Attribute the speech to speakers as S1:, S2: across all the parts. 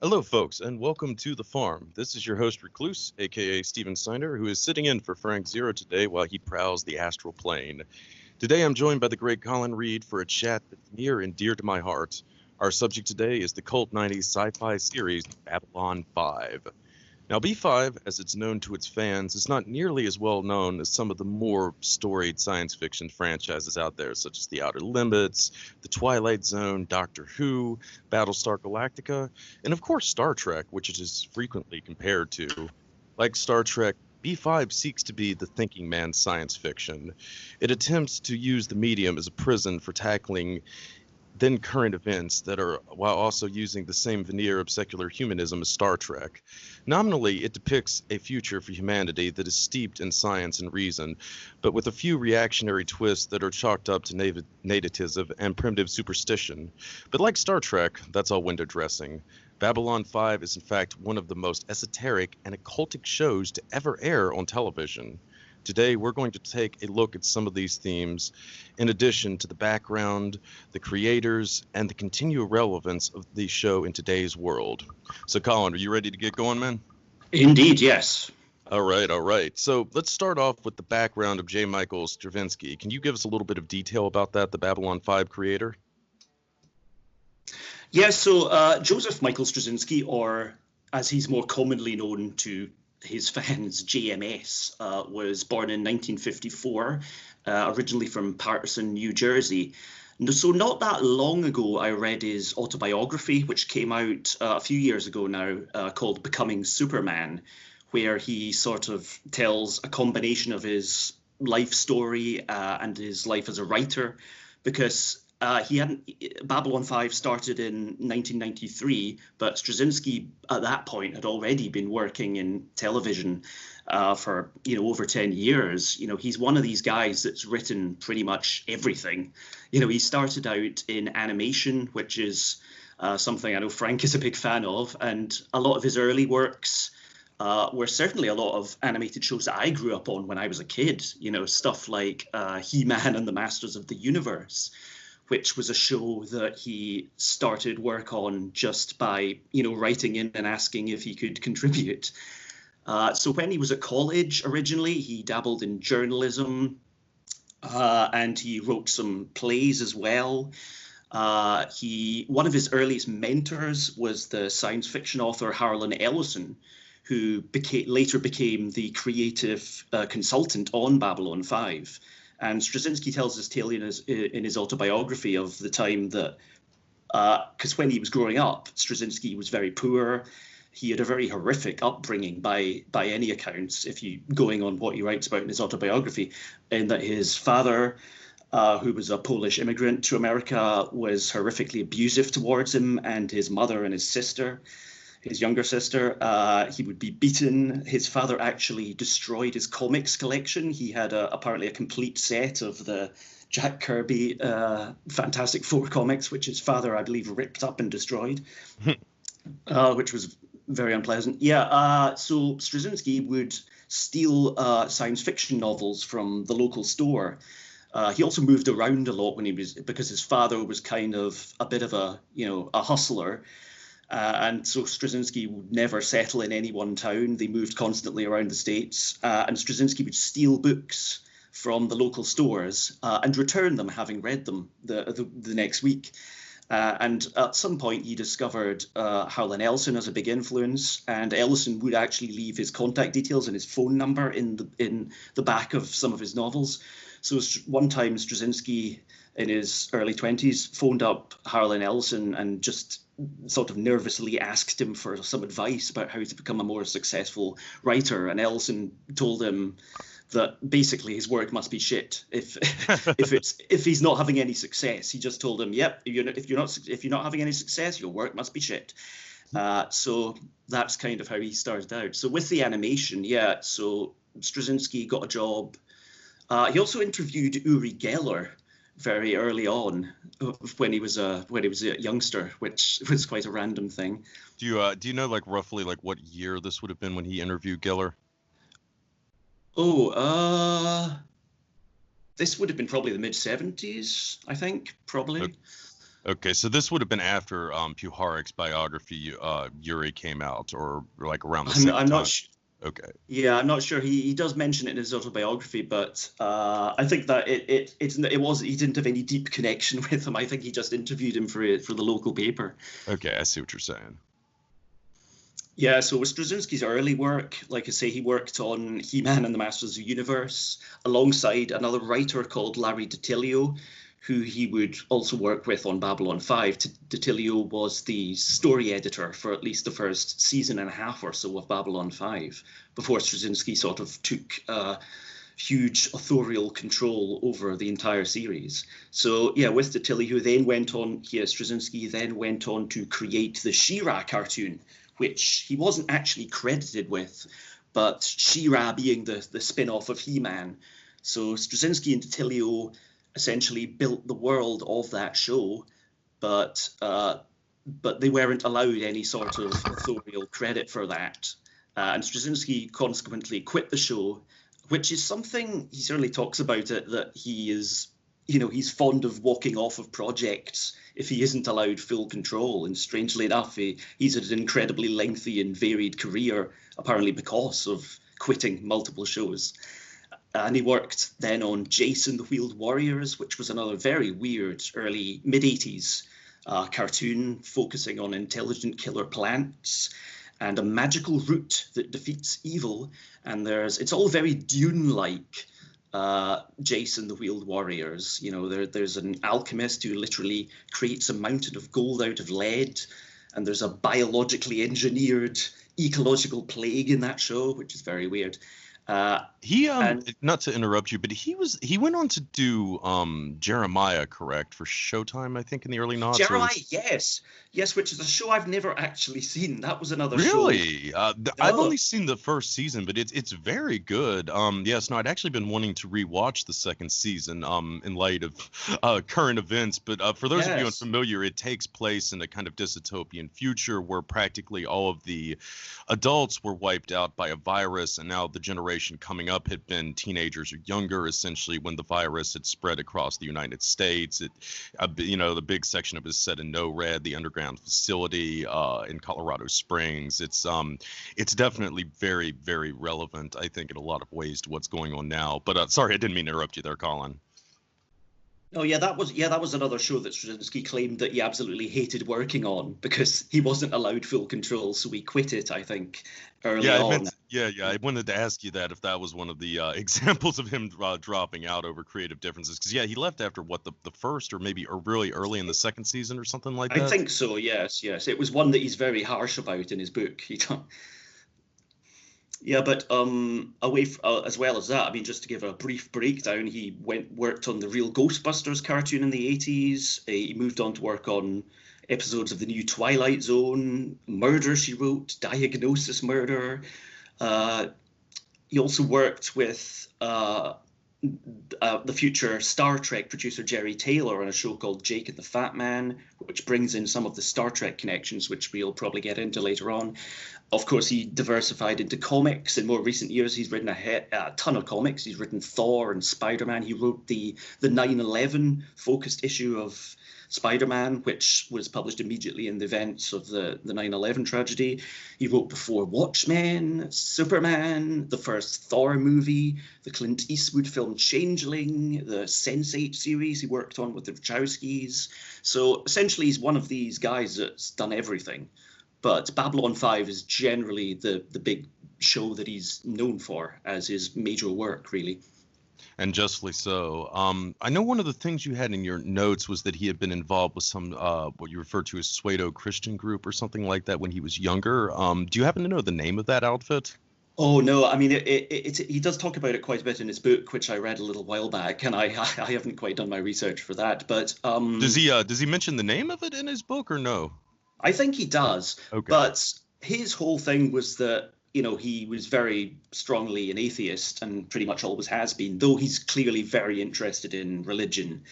S1: Hello, folks, and welcome to The Farm. This is your host, Recluse, aka Steven Steiner, who is sitting in for Frank Zero today while he prowls the astral plane. Today, I'm joined by the great Colin Reid for a chat that's near and dear to my heart. Our subject today is the cult 90s sci fi series Babylon 5. Now, B5, as it's known to its fans, is not nearly as well known as some of the more storied science fiction franchises out there, such as The Outer Limits, The Twilight Zone, Doctor Who, Battlestar Galactica, and of course Star Trek, which it is frequently compared to. Like Star Trek, B5 seeks to be the thinking man's science fiction. It attempts to use the medium as a prison for tackling then current events that are while also using the same veneer of secular humanism as Star Trek. Nominally, it depicts a future for humanity that is steeped in science and reason, but with a few reactionary twists that are chalked up to nativism and primitive superstition. But like Star Trek, that's all window dressing. Babylon 5 is in fact one of the most esoteric and occultic shows to ever air on television. Today, we're going to take a look at some of these themes, in addition to the background, the creators, and the continued relevance of the show in today's world. So, Colin, are you ready to get going, man?
S2: Indeed, yes.
S1: All right. So let's start off with the background of J. Michael Straczynski. Can you give us a little bit of detail about that, the Babylon 5 creator?
S2: Yeah, so Joseph Michael Straczynski, or as he's more commonly known to his fans, JMS, was born in 1954, originally from Paterson, New Jersey. So not that long ago, I read his autobiography, which came out a few years ago now, called Becoming Superman, where he sort of tells a combination of his life story and his life as a writer, because Babylon 5 started in 1993, but Straczynski at that point had already been working in television for over 10 years. He's one of these guys that's written pretty much everything. He started out in animation, which is something I know Frank is a big fan of, and a lot of his early works were certainly a lot of animated shows that I grew up on when I was a kid. Stuff like He-Man and the Masters of the Universe, which was a show that he started work on just by, writing in and asking if he could contribute. So when he was at college originally, he dabbled in journalism and he wrote some plays as well. One of his earliest mentors was the science fiction author Harlan Ellison, who later became the creative consultant on Babylon 5. And Straczynski tells this tale in his autobiography of the time that, because when he was growing up, Straczynski was very poor. He had a very horrific upbringing by any accounts, if you going on what he writes about in his autobiography, in that his father, who was a Polish immigrant to America, was horrifically abusive towards him, and his mother and his sister. His younger sister, he would be beaten. His father actually destroyed his comics collection. He had apparently a complete set of the Jack Kirby Fantastic Four comics, which his father, I believe, ripped up and destroyed, which was very unpleasant. So Straczynski would steal science fiction novels from the local store. He also moved around a lot because his father was kind of a bit of a hustler. And so Straczynski would never settle in any one town. They moved constantly around the States. And Straczynski would steal books from the local stores and return them, having read them the next week. And at some point, he discovered Harlan Ellison as a big influence. And Ellison would actually leave his contact details and his phone number in the back of some of his novels. So one time, Straczynski, in his early 20s, phoned up Harlan Ellison and just sort of nervously asked him for some advice about how to become a more successful writer. And Ellison told him that basically his work must be shit if he's not having any success. He just told him, "Yep, if you're not having any success, your work must be shit." So that's kind of how he started out. So with the animation, so Straczynski got a job. He also interviewed Uri Geller very early on when he was a youngster, which was quite a random thing.
S1: Do you know like roughly like what year this would have been when he interviewed Geller?
S2: This would have been probably the mid-70s, I think, probably.
S1: Okay, so this would have been after Puharich's biography, Uri, came out, or like around the same
S2: I'm
S1: time.
S2: not
S1: Okay.
S2: Yeah, I'm not sure. He does mention it in his autobiography, but I think that he didn't have any deep connection with him. I think he just interviewed him for the local paper.
S1: Okay, I see what you're saying.
S2: Yeah, so with Straczynski's early work, like I say, he worked on He-Man and the Masters of the Universe alongside another writer called Larry DiTillio, who he would also work with on Babylon 5. DiTillio was the story editor for at least the first season and a half or so of Babylon 5, before Straczynski sort of took huge authorial control over the entire series. So yeah, with DiTillio, Straczynski then went on to create the She-Ra cartoon, which he wasn't actually credited with, but She-Ra being the spin-off of He-Man. So Straczynski and DiTillio essentially built the world of that show, but they weren't allowed any sort of authorial credit for that. And Straczynski consequently quit the show, which is something he certainly talks about it, that he is, he's fond of walking off of projects if he isn't allowed full control. And strangely enough, he's had an incredibly lengthy and varied career, apparently because of quitting multiple shows. And he worked then on Jason the Wheeled Warriors, which was another very weird early mid-80s cartoon focusing on intelligent killer plants and a magical root that defeats evil. And it's all very Dune-like. Jason the Wheeled Warriors, there's an alchemist who literally creates a mountain of gold out of lead, and there's a biologically engineered ecological plague in that show, which is very weird.
S1: Not to interrupt you, but he went on to do Jeremiah, correct, for Showtime, I think, in the early noughts.
S2: Jeremiah, yes, which is a show I've never actually seen. That was another show.
S1: Really? I've only seen the first season, but it's very good. Yes, no, I'd actually been wanting to rewatch the second season in light of current events. But for those of you unfamiliar, it takes place in a kind of dystopian future where practically all of the adults were wiped out by a virus, and now the generation coming up had been teenagers or younger, essentially, when the virus had spread across the United States. The big section of it is set in NORAD, the underground facility in Colorado Springs. It's definitely very, very relevant, I think, in a lot of ways to what's going on now. But sorry, I didn't mean to interrupt you there, Colin.
S2: Oh yeah, that was another show that Straczynski claimed that he absolutely hated working on because he wasn't allowed full control, so he quit it, I think, early on.
S1: I wanted to ask you that if that was one of the examples of him dropping out over creative differences, because he left after the first or really early in the second season or something like that.
S2: I think so. Yes. It was one that he's very harsh about in his book. Yeah, but as well as that, I mean, just to give a brief breakdown, he worked on the Real Ghostbusters cartoon in the 80s. He moved on to work on episodes of the new Twilight Zone, Murder, She Wrote, Diagnosis Murder. He also worked with the future Star Trek producer Jerry Taylor on a show called Jake and the Fat Man, which brings in some of the Star Trek connections, which we'll probably get into later on. Of course, he diversified into comics. In more recent years, he's written a ton of comics. He's written Thor and Spider-Man. He wrote the 9/11 focused issue of Spider-Man, which was published immediately in the events of the 9/11 tragedy. He wrote before Watchmen, Superman, the first Thor movie, the Clint Eastwood film Changeling, the Sense8 series he worked on with the Wachowskis. So essentially, he's one of these guys that's done everything. But Babylon 5 is generally the big show that he's known for as his major work, really.
S1: And justly so. I know one of the things you had in your notes was that he had been involved with some what you refer to as pseudo-Christian group or something like that when he was younger. Do you happen to know the name of that outfit?
S2: Oh no, I mean he does talk about it quite a bit in his book, which I read a little while back, and I haven't quite done my research for that. But
S1: does he mention the name of it in his book or no?
S2: I think he does. Okay. But his whole thing was that he was very strongly an atheist and pretty much always has been, though he's clearly very interested in religion,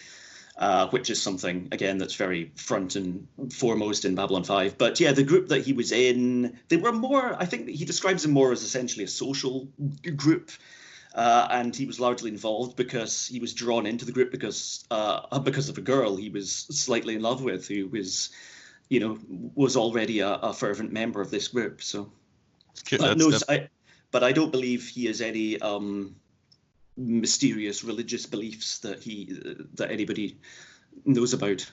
S2: which is something, again, that's very front and foremost in Babylon 5. But yeah, the group that he was in, they were more, I think he describes them more as essentially a social group. and he was largely involved because he was drawn into the group because of a girl he was slightly in love with, who was, was already a fervent member of this group. So, but I don't believe he has any mysterious religious beliefs that anybody knows about.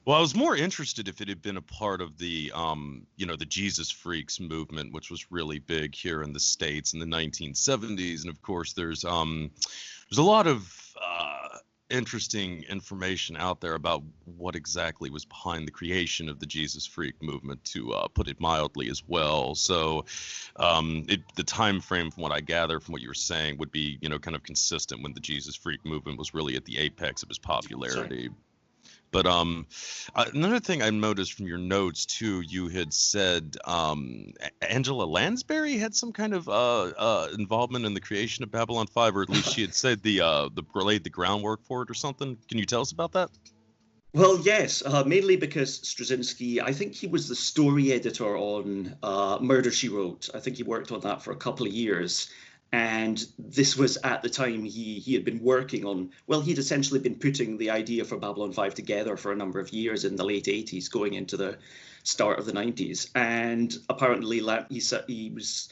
S1: Well, I was more interested if it had been a part of the, the Jesus Freaks movement, which was really big here in the States in the 1970s. And of course, there's a lot of interesting information out there about what exactly was behind the creation of the Jesus Freak movement, to put it mildly, as well. So the time frame, from what I gather from what you were saying, would be, kind of consistent when the Jesus Freak movement was really at the apex of its popularity. Sorry. But another thing I noticed from your notes too, you had said Angela Lansbury had some kind of involvement in the creation of Babylon 5, or at least she had said laid the groundwork for it or something. Can you tell us about that?
S2: Well, yes, mainly because Straczynski, I think he was the story editor on Murder, She Wrote. I think he worked on that for a couple of years. And this was at the time he had been working on, well, he'd essentially been putting the idea for Babylon 5 together for a number of years in the late 80s, going into the start of the 90s. And apparently he was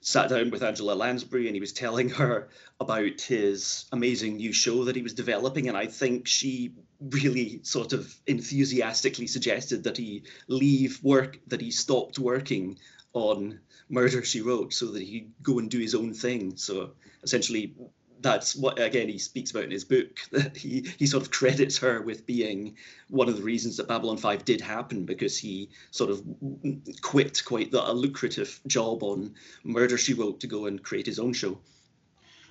S2: sat down with Angela Lansbury and he was telling her about his amazing new show that he was developing. And I think she really sort of enthusiastically suggested that he leave work, that he stopped working on Murder, She Wrote, so that he'd go and do his own thing. So essentially, that's what, again, he speaks about in his book, that he sort of credits her with being one of the reasons that Babylon 5 did happen, because he sort of quit quite a lucrative job on Murder, She Wrote to go and create his own show.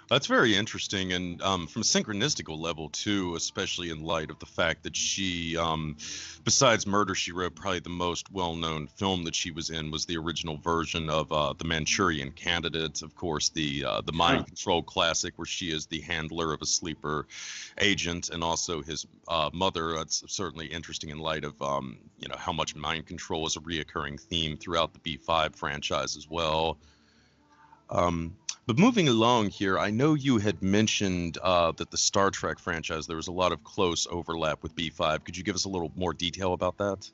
S1: That's very interesting, and from a synchronistical level too, especially in light of the fact that she, besides Murder, She Wrote, probably the most well-known film that she was in was the original version of the Manchurian Candidate, of course, the mind control classic, where she is the handler of a sleeper agent, and also his mother. That's certainly interesting in light of how much mind control is a reoccurring theme throughout the B5 franchise as well. But moving along here, I know you had mentioned that the Star Trek franchise, there was a lot of close overlap with B5. Could you give us a little more detail about that?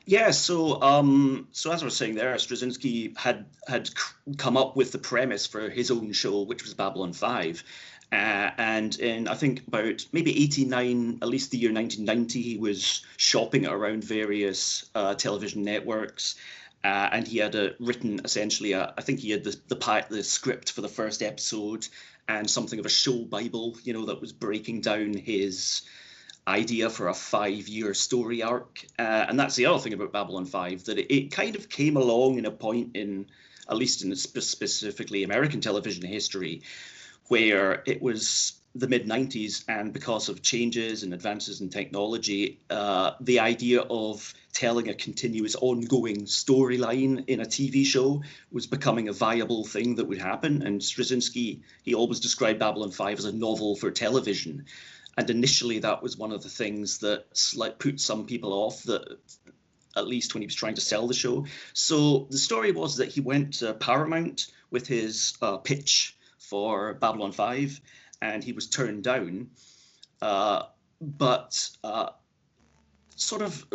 S2: Yeah, so as I was saying there, Straczynski had come up with the premise for his own show, which was Babylon 5. And in, I think, about maybe 89, at least the year 1990, he was shopping around various television networks. And he had written essentially, I think he had the script for the first episode and something of a show Bible, that was breaking down his idea for a 5-year story arc. And that's the other thing about Babylon 5, that it kind of came along in a point in, at least in specifically American television history, where it was the mid-90s, and because of changes and advances in technology, the idea of telling a continuous ongoing storyline in a TV show was becoming a viable thing that would happen. And Straczynski, he always described Babylon 5 as a novel for television. And initially that was one of the things that put some people off, that at least when he was trying to sell the show. So the story was that he went to Paramount with his pitch for Babylon 5, and he was turned down. But sort of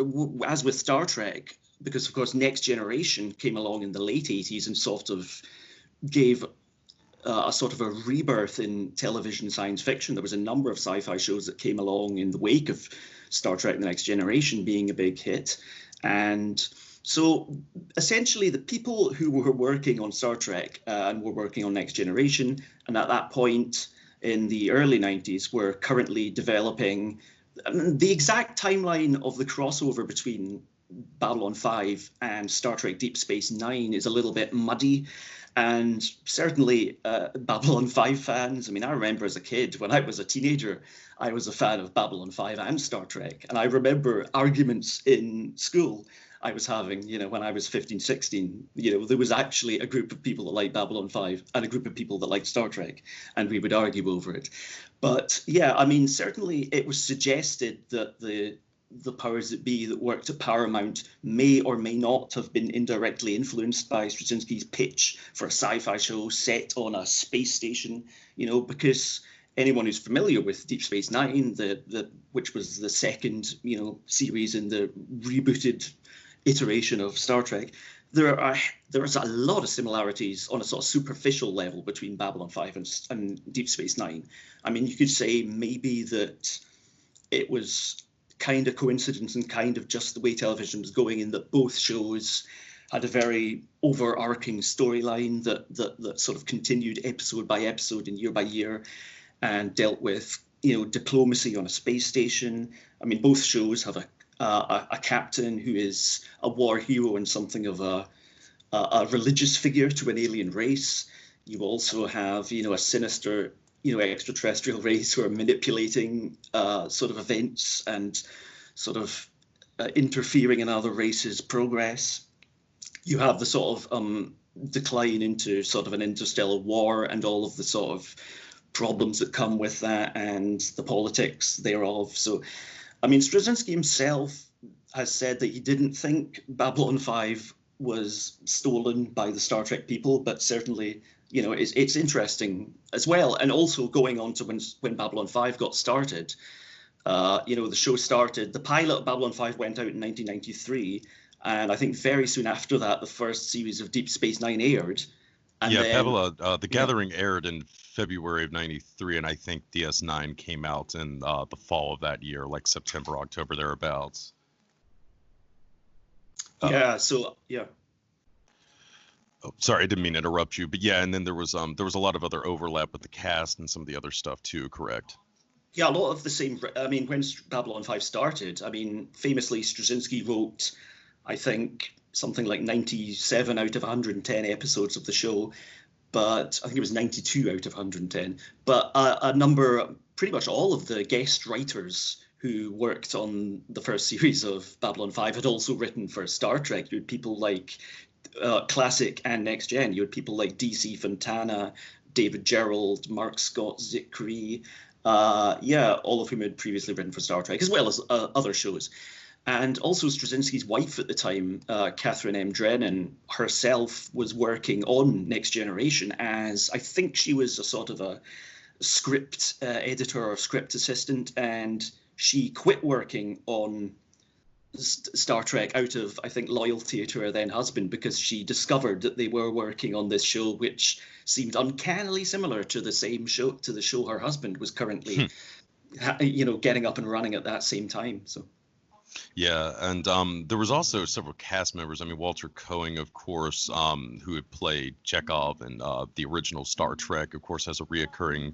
S2: as with Star Trek, because of course Next Generation came along in the late 80s and sort of gave a sort of a rebirth in television science fiction. There was a number of sci-fi shows that came along in the wake of Star Trek The Next Generation being a big hit. And so essentially the people who were working on Star Trek and were working on Next Generation, and at that point in the early 90s were currently developing the exact timeline of the crossover between Babylon 5 and Star Trek Deep Space Nine is a little bit muddy. And certainly Babylon 5 fans, I mean, I remember as a kid, when I was a teenager, I was a fan of Babylon 5 and Star Trek. And I remember arguments in school I was having, when I was 15, 16, there was actually a group of people that liked Babylon 5 and a group of people that liked Star Trek, and we would argue over it. But yeah, I mean, certainly it was suggested that the the powers that be that worked at Paramount may or may not have been indirectly influenced by Straczynski's pitch for a sci-fi show set on a space station, because anyone who's familiar with Deep Space Nine, which was the second, series in the rebooted iteration of Star Trek, there's a lot of similarities on a sort of superficial level between Babylon 5 and Deep Space Nine. I mean, you could say maybe that it was kind of coincidence and kind of just the way television was going, in that both shows had a very overarching storyline that sort of continued episode by episode and year by year, and dealt with diplomacy on a space station. I mean, both shows have a captain who is a war hero and something of a religious figure to an alien race. You also have a sinister extraterrestrial race who are manipulating sort of events and sort of interfering in other races' progress. You have the sort of decline into sort of an interstellar war and all of the sort of problems that come with that and the politics thereof. So, I mean, Straczynski himself has said that he didn't think Babylon 5 was stolen by the Star Trek people, but certainly it's interesting as well. And also going on to when Babylon 5 got started, the show started, the pilot of Babylon 5 went out in 1993, and I think very soon after that, the first series of Deep Space Nine aired. And
S1: Babylon, The Gathering aired in February of '93, and I think DS9 came out in the fall of that year, like September, October, thereabouts. Oh, sorry, I didn't mean to interrupt you, but yeah, and then there was a lot of other overlap with the cast and some of the other stuff too, correct?
S2: Yeah, a lot of the same. I mean, when Babylon 5 started, I mean, famously, Straczynski wrote, I think, something like 97 out of 110 episodes of the show, but I think it was 92 out of 110. But a number, pretty much all of the guest writers who worked on the first series of Babylon 5 had also written for Star Trek. You had people like Classic and Next Gen. You had people like DC Fontana, David Gerald, Mark Scott Zicree, all of whom had previously written for Star Trek, as well as other shows. And also Straczynski's wife at the time, Catherine M. Drennan, herself was working on Next Generation as, I think she was a sort of a script editor or script assistant, and she quit working on Star Trek out of, I think, loyalty to her then husband, because she discovered that they were working on this show which seemed uncannily similar to the show her husband was currently getting up and running at that same time. So
S1: yeah, and there was also several cast members. I mean, Walter Koenig, of course, who had played Chekhov in the original Star Trek, of course, has a reoccurring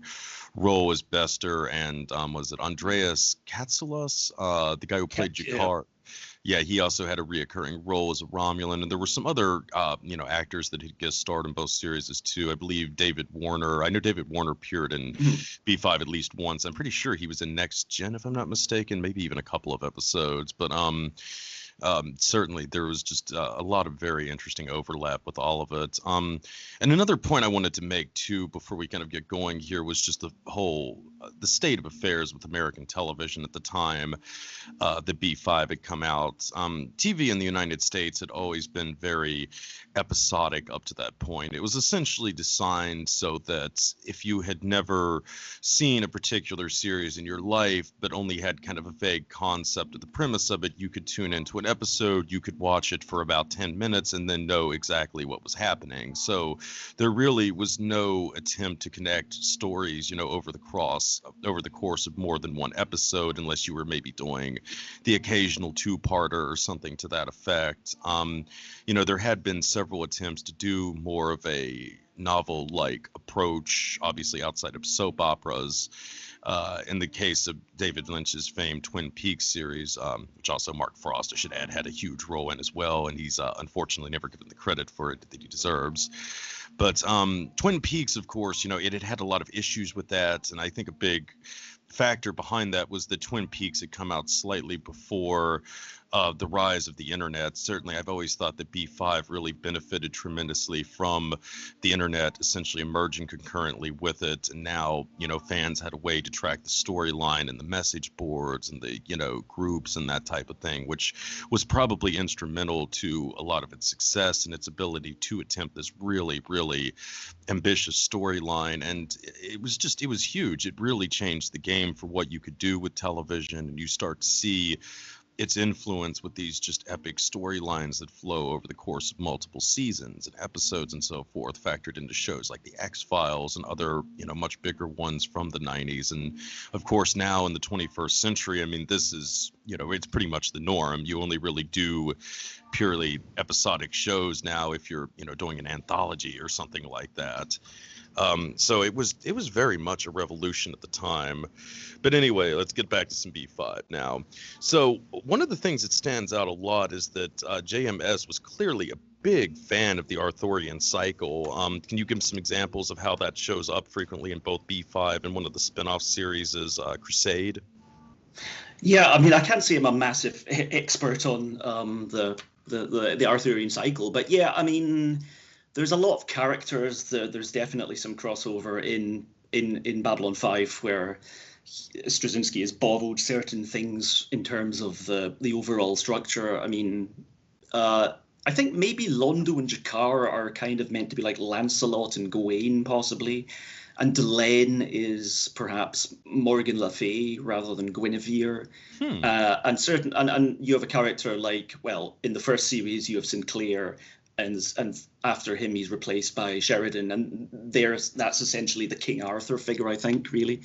S1: role as Bester. And was it Andreas Katsulas, the guy who played Jakar? Yeah, he also had a reoccurring role as a Romulan, and there were some other, actors that had guest starred in both series too. I believe David Warner. I know David Warner appeared in B5 at least once. I'm pretty sure he was in Next Gen, if I'm not mistaken, maybe even a couple of episodes. But certainly there was just a lot of very interesting overlap with all of it. And another point I wanted to make too, before we kind of get going here, was just the whole the state of affairs with American television at the time the B5 had come out. TV in the United States had always been very episodic up to that point. It was essentially designed so that if you had never seen a particular series in your life, but only had kind of a vague concept of the premise of it, you could tune into an episode, you could watch it for about 10 minutes and then know exactly what was happening. So there really was no attempt to connect stories, over the course of more than one episode, unless you were maybe doing the occasional two-parter or something to that effect. There had been several attempts to do more of a novel-like approach, obviously outside of soap operas. In the case of David Lynch's famed Twin Peaks series, which also Mark Frost, I should add, had a huge role in as well, and he's unfortunately never given the credit for it that he deserves. But Twin Peaks, of course, it had a lot of issues with that, and I think a big factor behind that was that Twin Peaks had come out slightly before the rise of the internet. Certainly, I've always thought that B5 really benefited tremendously from the internet essentially emerging concurrently with it. And now, fans had a way to track the storyline and the message boards and the, groups and that type of thing, which was probably instrumental to a lot of its success and its ability to attempt this really, really ambitious storyline. And it was huge. It really changed the game for what you could do with television. And you start to see its influence with these just epic storylines that flow over the course of multiple seasons and episodes and so forth, factored into shows like the X-Files and other, much bigger ones from the 90s. And of course, now in the 21st century, I mean, this is, it's pretty much the norm. You only really do purely episodic shows now if you're, doing an anthology or something like that. So it was very much a revolution at the time. But anyway, let's get back to some B5 now. So one of the things that stands out a lot is that JMS was clearly a big fan of the Arthurian cycle. Can you give some examples of how that shows up frequently in both B5 and one of the spin-off series is Crusade?
S2: Yeah, I mean, I can't say I'm a massive expert on the Arthurian cycle, but yeah, I mean, there's a lot of characters. There's definitely some crossover in Babylon 5 where Straczynski has borrowed certain things in terms of the overall structure. I mean, I think maybe Londo and Jakar are kind of meant to be like Lancelot and Gawain, possibly. And Delaine is perhaps Morgan Le Fay rather than Guinevere. And you have a character like, well, in the first series, you have Sinclair, and after him he's replaced by Sheridan, and that's essentially the King Arthur figure, I think, really.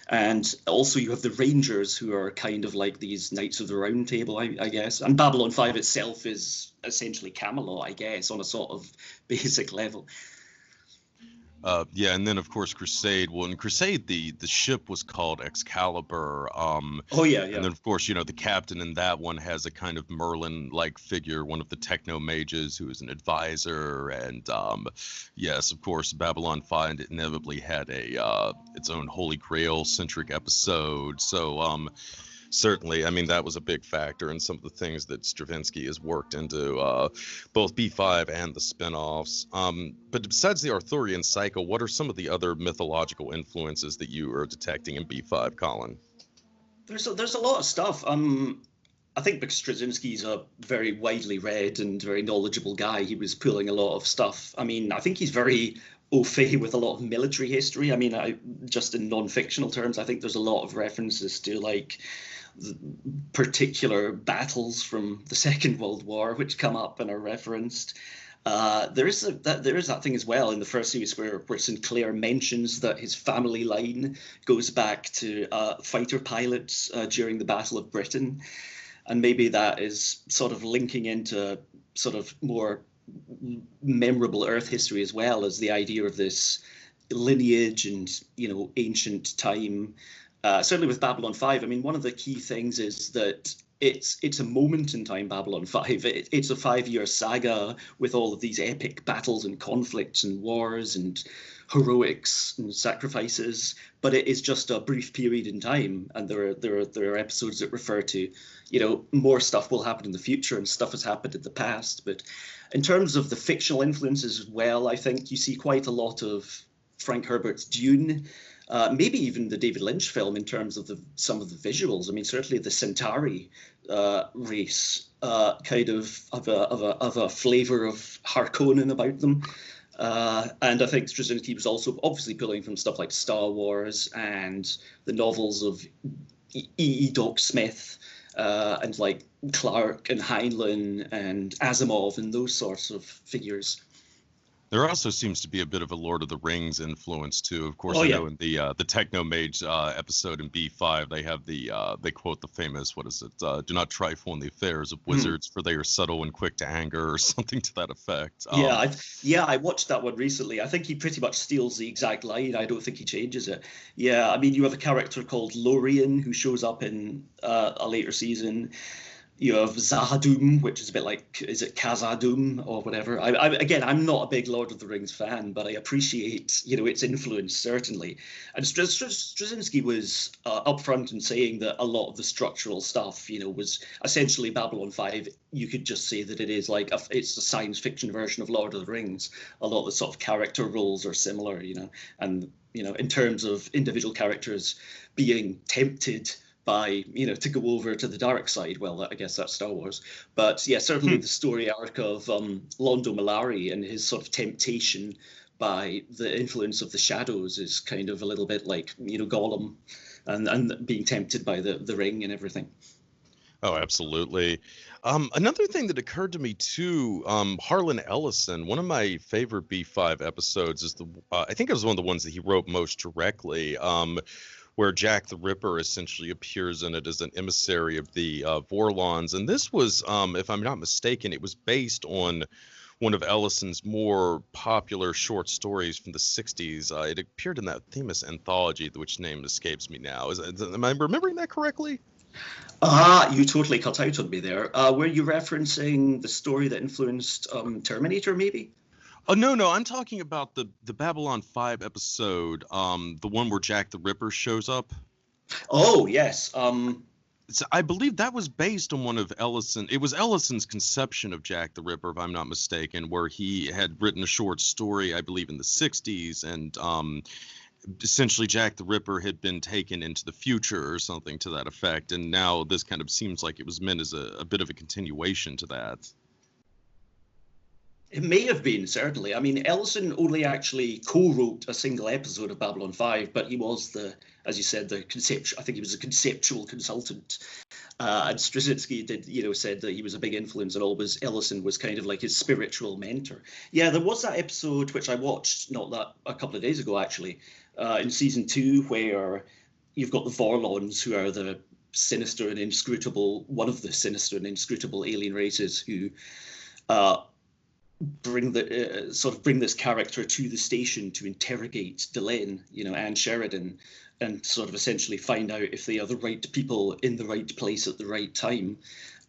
S2: And also you have the Rangers, who are kind of like these Knights of the Round Table, I guess. And Babylon 5 itself is essentially Camelot, I guess, on a sort of basic level.
S1: Yeah, and then of course Crusade. Well, in Crusade, the ship was called Excalibur.
S2: Oh yeah.
S1: And then of course, the captain in that one has a kind of Merlin-like figure, one of the Technomages, who is an advisor. And yes, of course, Babylon 5 inevitably had its own Holy Grail-centric episode. So certainly, I mean, that was a big factor in some of the things that Straczynski has worked into both B5 and the spin-offs. But besides the Arthurian cycle, what are some of the other mythological influences that you are detecting in B5, Colin?
S2: There's a lot of stuff. I think because Straczynski's a very widely read and very knowledgeable guy, he was pulling a lot of stuff. I mean, I think he's very au fait with a lot of military history. I mean, just in non-fictional terms, I think there's a lot of references to like particular battles from the Second World War which come up and are referenced. There is that thing as well in the first series where Sinclair mentions that his family line goes back to fighter pilots during the Battle of Britain, and maybe that is sort of linking into sort of more memorable Earth history as well as the idea of this lineage and ancient time. Certainly with Babylon 5, I mean, one of the key things is that it's a moment in time, Babylon 5. It's a 5-year saga with all of these epic battles and conflicts and wars and heroics and sacrifices, but it is just a brief period in time, and there are episodes that refer to, more stuff will happen in the future and stuff has happened in the past. But in terms of the fictional influences as well, I think you see quite a lot of Frank Herbert's Dune. Maybe even the David Lynch film in terms of some of the visuals. I mean, certainly the Centauri race kind of a flavor of Harkonnen about them. And I think Straczynski was also obviously pulling from stuff like Star Wars and the novels of E. Doc Smith and like Clarke and Heinlein and Asimov and those sorts of figures.
S1: There also seems to be a bit of a Lord of the Rings influence too. Of course,
S2: know
S1: in the Technomage episode in B5, they have they quote the famous, what is it? Do not trifle in the affairs of wizards, for they are subtle and quick to anger, or something to that effect.
S2: I watched that one recently. I think he pretty much steals the exact line. I don't think he changes it. Yeah, I mean, you have a character called Lorien who shows up in a later season. You have Zahadum, which is a bit like, is it Khazad-dûm or whatever? Again, I'm not a big Lord of the Rings fan, but I appreciate, its influence, certainly. And Straczynski was upfront in saying that a lot of the structural stuff, was essentially Babylon 5. You could just say that it is like, it's a science fiction version of Lord of the Rings. A lot of the sort of character roles are similar, and, in terms of individual characters being tempted by, to go over to the dark side. Well, I guess that's Star Wars. But yeah, certainly the story arc of Londo Mollari and his sort of temptation by the influence of the shadows is kind of a little bit like, Gollum and being tempted by the ring and everything.
S1: Oh, absolutely. Another thing that occurred to me too, Harlan Ellison, one of my favorite B5 episodes is I think it was one of the ones that he wrote most directly, where Jack the Ripper essentially appears in it as an emissary of the Vorlons. And this was, if I'm not mistaken, it was based on one of Ellison's more popular short stories from the 60s. It appeared in that famous anthology, which name escapes me now. Am I remembering that correctly?
S2: You totally cut out on me there. Were you referencing the story that influenced Terminator, maybe?
S1: Oh, no, I'm talking about the Babylon 5 episode, the one where Jack the Ripper shows up.
S2: Oh, yes.
S1: So I believe that was based on one of it was Ellison's conception of Jack the Ripper, if I'm not mistaken, where he had written a short story, I believe, in the 60s, and essentially Jack the Ripper had been taken into the future or something to that effect, and now this kind of seems like it was meant as a bit of a continuation to that.
S2: It may have been, certainly. I mean, Ellison only actually co-wrote a single episode of Babylon 5, but he was as you said, I think he was a conceptual consultant. And Straczynski said that he was a big influence, and always Ellison was kind of like his spiritual mentor. Yeah, there was that episode which I watched a couple of days ago, actually, in season 2, where you've got the Vorlons, who are the sinister and inscrutable, one of the sinister and inscrutable alien races who bring this character to the station to interrogate Delenn, Anne Sheridan, and sort of essentially find out if they are the right people in the right place at the right time.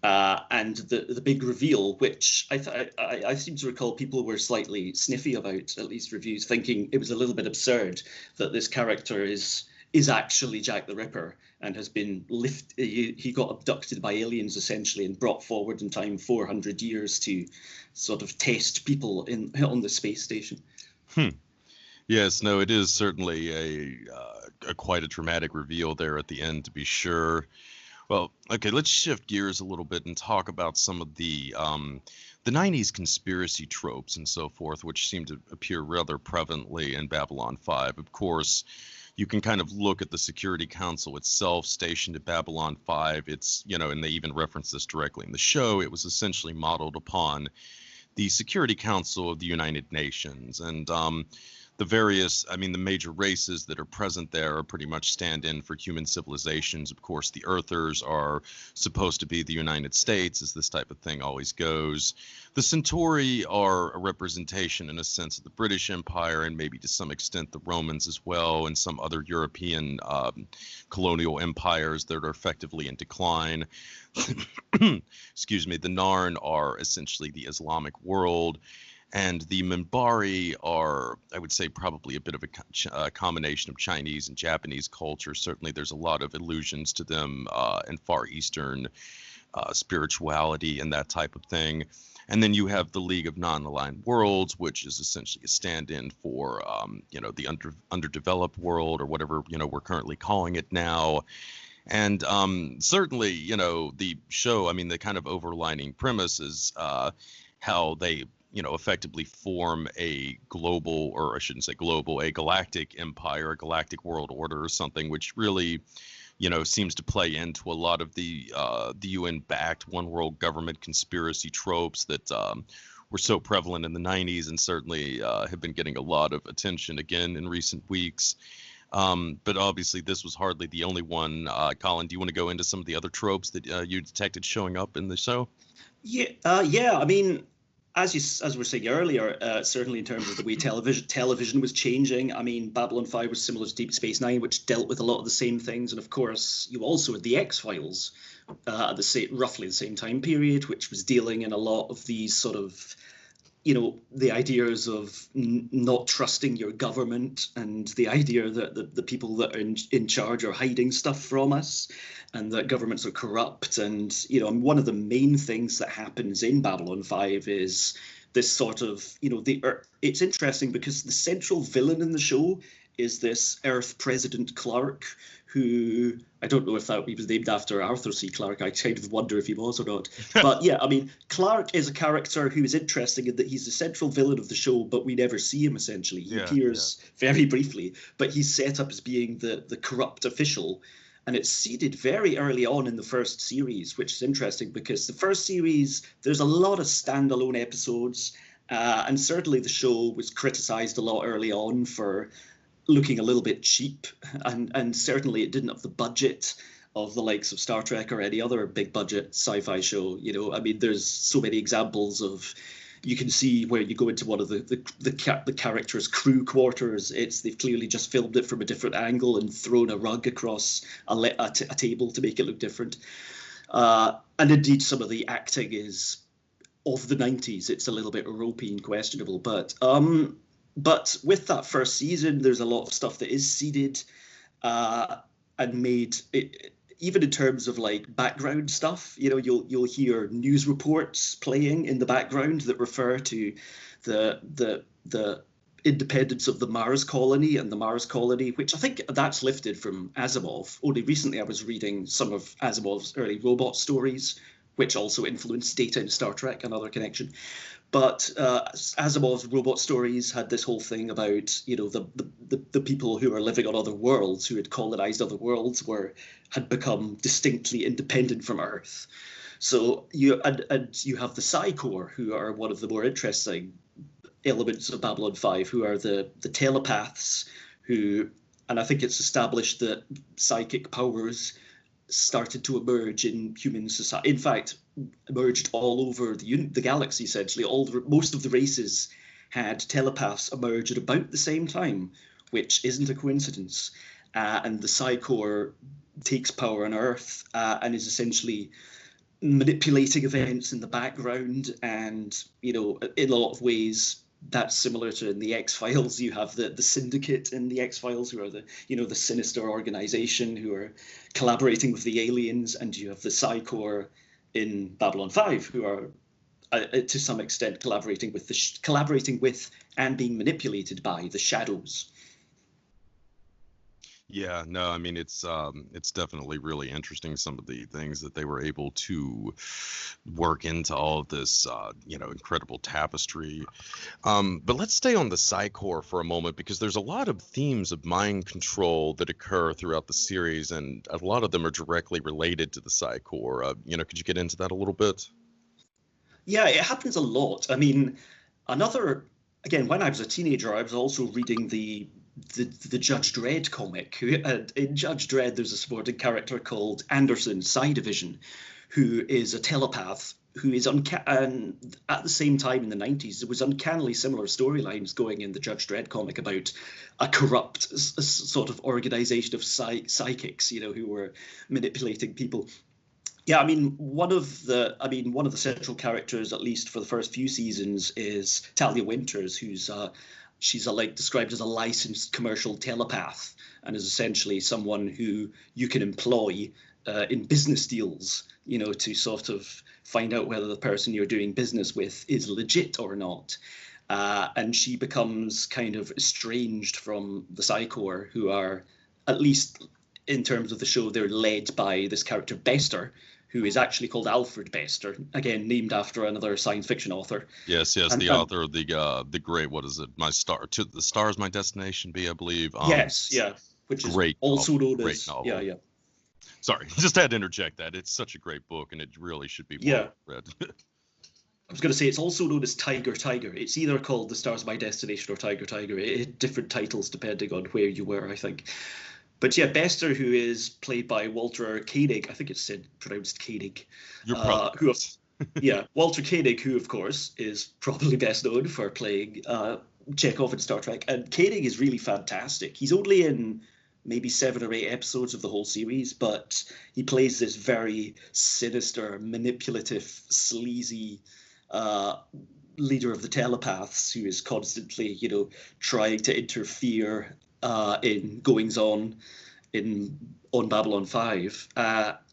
S2: And the big reveal, which I seem to recall people were slightly sniffy about, at least reviews, thinking it was a little bit absurd that this character is actually Jack the Ripper and has been he got abducted by aliens essentially and brought forward in time 400 years to sort of test people on the space station.
S1: Yes, no, it is certainly a quite a dramatic reveal there at the end, to be sure. Well, okay, let's shift gears a little bit and talk about some of the 90s conspiracy tropes and so forth, which seem to appear rather prevalently in Babylon 5. Of course, you can kind of look at the Security Council itself stationed at Babylon 5. It's, and they even reference this directly in the show. It was essentially modeled upon the Security Council of the United Nations. And the major races that are present there are pretty much stand-in for human civilizations. Of course, the Earthers are supposed to be the United States, as this type of thing always goes. The Centauri are a representation, in a sense, of the British Empire, and maybe to some extent the Romans as well, and some other European colonial empires that are effectively in decline. Excuse me. The Narn are essentially the Islamic world. And the Minbari are, I would say, probably a bit of a combination of Chinese and Japanese culture. Certainly, there's a lot of allusions to them and Far Eastern spirituality and that type of thing. And then you have the League of Non-Aligned Worlds, which is essentially a stand-in for, the underdeveloped world, or whatever, we're currently calling it now. And certainly, the show, the kind of overlining premise is how they effectively form a global, or I shouldn't say global, a galactic empire, a galactic world order or something, which really, seems to play into a lot of the UN-backed one world government conspiracy tropes that were so prevalent in the 90s and certainly have been getting a lot of attention again in recent weeks. But obviously this was hardly the only one. Colin, do you want to go into some of the other tropes that you detected showing up in the show?
S2: Yeah. as we were saying earlier, certainly in terms of the way television was changing. I mean, Babylon 5 was similar to Deep Space Nine, which dealt with a lot of the same things. And of course, you also had the X-Files at roughly the same time period, which was dealing in a lot of these sort of, the ideas of not trusting your government, and the idea that the people that are in charge are hiding stuff from us, and that governments are corrupt. And, one of the main things that happens in Babylon 5 is this sort of, it's interesting because the central villain in the show is this Earth President Clark, who, I don't know if he was named after Arthur C. Clarke. I kind of wonder if he was or not. But yeah, I mean, Clark is a character who is interesting in that he's the central villain of the show, but we never see him, essentially. He appears very briefly, but he's set up as being the corrupt official. And it's seeded very early on in the first series, which is interesting because the first series, there's a lot of standalone episodes. And certainly the show was criticized a lot early on for looking a little bit cheap, and certainly it didn't have the budget of the likes of Star Trek or any other big budget sci-fi show. I mean, there's so many examples of, you can see where you go into one of the characters' crew quarters. They've clearly just filmed it from a different angle and thrown a rug across a table to make it look different. And indeed, some of the acting is of the 90s. It's a little bit ropey and questionable, but with that first season, there's a lot of stuff that is seeded and made, even in terms of like background stuff. You'll hear news reports playing in the background that refer to the independence of the Mars colony and the Mars colony, which I think that's lifted from Asimov. Only recently I was reading some of Asimov's early robot stories, which also influenced Data in Star Trek, another connection. But Asimov's robot stories had this whole thing about, the people who are living on other worlds, who had colonized other worlds, had become distinctly independent from Earth. So you have the Psicorps, who are one of the more interesting elements of Babylon 5, who are the telepaths, and I think it's established that psychic powers started to emerge in human society. In fact, emerged all over the galaxy, essentially. Most of the races had telepaths emerge at about the same time, which isn't a coincidence. And the Psicorps takes power on Earth and is essentially manipulating events in the background. And, in a lot of ways, that's similar to in the X-Files. You have the Syndicate in the X-Files, who are the sinister organization who are collaborating with the aliens, and you have the Psicorps in Babylon 5, who are to some extent collaborating with and being manipulated by the shadows.
S1: Yeah, no, I mean, it's definitely really interesting, some of the things that they were able to work into all of this, incredible tapestry. But let's stay on the Psicorps for a moment, because there's a lot of themes of mind control that occur throughout the series, and a lot of them are directly related to the Psicorps. Could you get into that a little bit?
S2: Yeah, it happens a lot. I mean, when I was a teenager, I was also reading the Judge Dredd comic. In Judge Dredd, there's a supporting character called Anderson Psydivision, who is a telepath who is at the same time in the 90s, there was uncannily similar storylines going in the Judge Dredd comic about a corrupt sort of organization of psychics, who were manipulating people. Yeah, I mean, one of the central characters, at least for the first few seasons, is Talia Winters, who's she's described as a licensed commercial telepath, and is essentially someone who you can employ in business deals, to sort of find out whether the person you're doing business with is legit or not. And she becomes kind of estranged from the Psicorps, who are, at least in terms of the show, they're led by this character Bester, who is actually called Alfred Bester, again named after another science fiction author.
S1: Yes, the author of the great, what is it? The Star Is My Destination Be, I believe.
S2: Yes, yeah, which is
S1: great,
S2: also known as
S1: novel.
S2: Yeah.
S1: Sorry, just had to interject that. It's such a great book, and it really should be more read.
S2: I was going to say, it's also known as Tiger. It's either called The Star Is My Destination or Tiger. It had different titles depending on where you were, I think. But yeah, Bester, who is played by Walter Koenig, I think it's pronounced Koenig.
S1: You're probably
S2: Yeah, Walter Koenig, who of course is probably best known for playing Chekhov in Star Trek, and Koenig is really fantastic. He's only in maybe 7 or 8 episodes of the whole series, but he plays this very sinister, manipulative, sleazy leader of the telepaths who is constantly, trying to interfere in goings on on Babylon 5.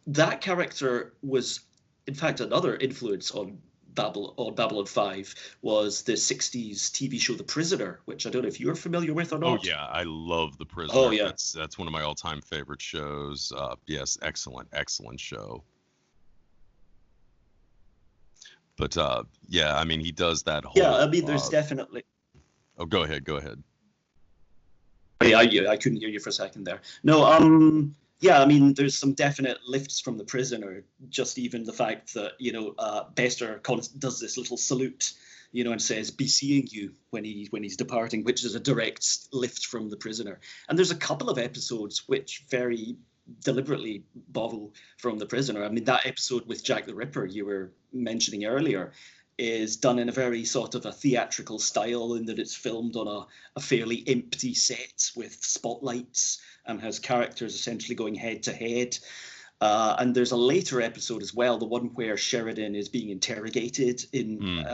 S2: That character was, in fact, another influence on Babylon 5 was the 60s TV show The Prisoner, which I don't know if you're familiar with or not.
S1: Oh yeah, I love The Prisoner.
S2: Oh yeah,
S1: that's one of my all-time favorite shows. Yes, excellent show. But yeah, I mean, he does that whole.
S2: Yeah, I mean, there's definitely.
S1: Oh, go ahead.
S2: Yeah, I couldn't hear you for a second there. No, yeah, I mean, there's some definite lifts from The Prisoner. Just even the fact that Bester does this little salute, and says "Be seeing you" when he's departing, which is a direct lift from The Prisoner. And there's a couple of episodes which very deliberately borrow from The Prisoner. I mean, that episode with Jack the Ripper you were mentioning earlier is done in a very sort of a theatrical style, in that it's filmed on a fairly empty set with spotlights and has characters essentially going head to head. And there's a later episode as well, the one where Sheridan is being interrogated in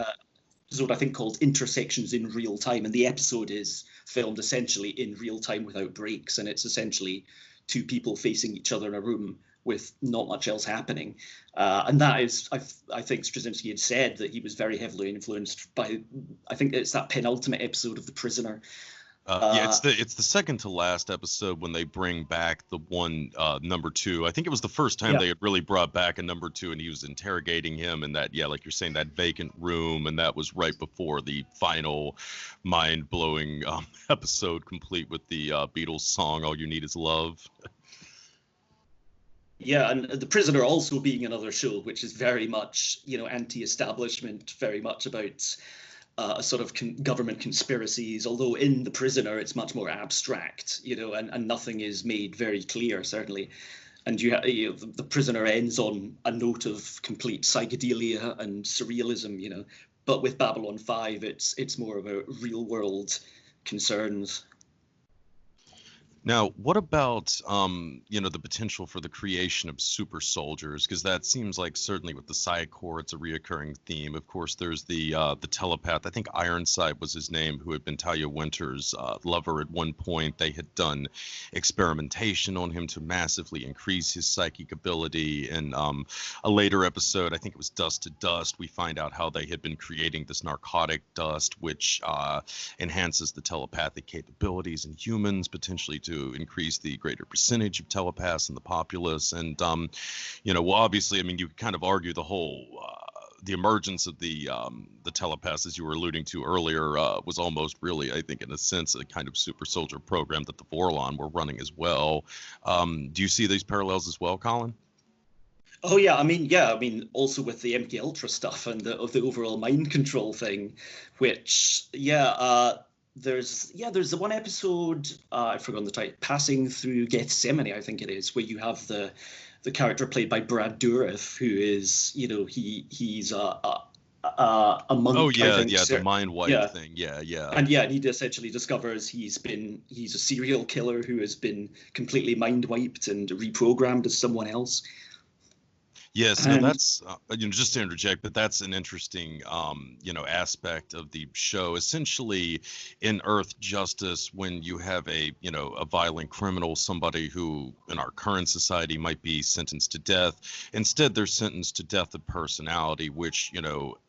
S2: what I think called Intersections in Real Time. And the episode is filmed essentially in real time without breaks. And it's essentially 2 people facing each other in a room with not much else happening. And that is, I think Straczynski had said that he was very heavily influenced by, I think it's that penultimate episode of The Prisoner.
S1: Yeah, it's the second to last episode when they bring back the one number 2. I think it was the first time they had really brought back a number 2, and he was interrogating him in that, like you're saying, that vacant room, and that was right before the final mind-blowing episode, complete with the Beatles song "All You Need Is Love."
S2: Yeah, and The Prisoner also being another show which is very much, anti-establishment, very much about a sort of government conspiracies, although in The Prisoner it's much more abstract, and nothing is made very clear, certainly. And The Prisoner ends on a note of complete psychedelia and surrealism, but with Babylon 5 it's more about real-world concerns.
S1: Now, what about the potential for the creation of super soldiers? Because that seems like certainly with the Psicorps, it's a reoccurring theme. Of course, there's the telepath. I think Ironside was his name, who had been Talia Winters' lover at one point. They had done experimentation on him to massively increase his psychic ability. In a later episode, I think it was Dust to Dust, we find out how they had been creating this narcotic dust, which enhances the telepathic capabilities in humans, potentially to increase the greater percentage of telepaths in the populace. And well, obviously, I mean, you kind of argue the whole the emergence of the telepaths, as you were alluding to earlier, was almost really, I think, in a sense, a kind of super soldier program that the Vorlon were running as well. Do you see these parallels as well, Colin?
S2: Oh yeah, I mean, also with the MKUltra stuff and the overall mind control thing, which there's the one episode, I've forgotten the title, Passing Through Gethsemane, I think it is, where you have the character played by Brad Dourif, who is, he's a monk.
S1: Oh yeah,
S2: I think,
S1: the mind wipe thing. Yeah.
S2: And he essentially discovers he's a serial killer who has been completely mind wiped and reprogrammed as someone else.
S1: Yes, no, that's just to interject, but that's an interesting aspect of the show. Essentially, in Earth Justice, when you have a violent criminal, somebody who in our current society might be sentenced to death, instead they're sentenced to death of personality, which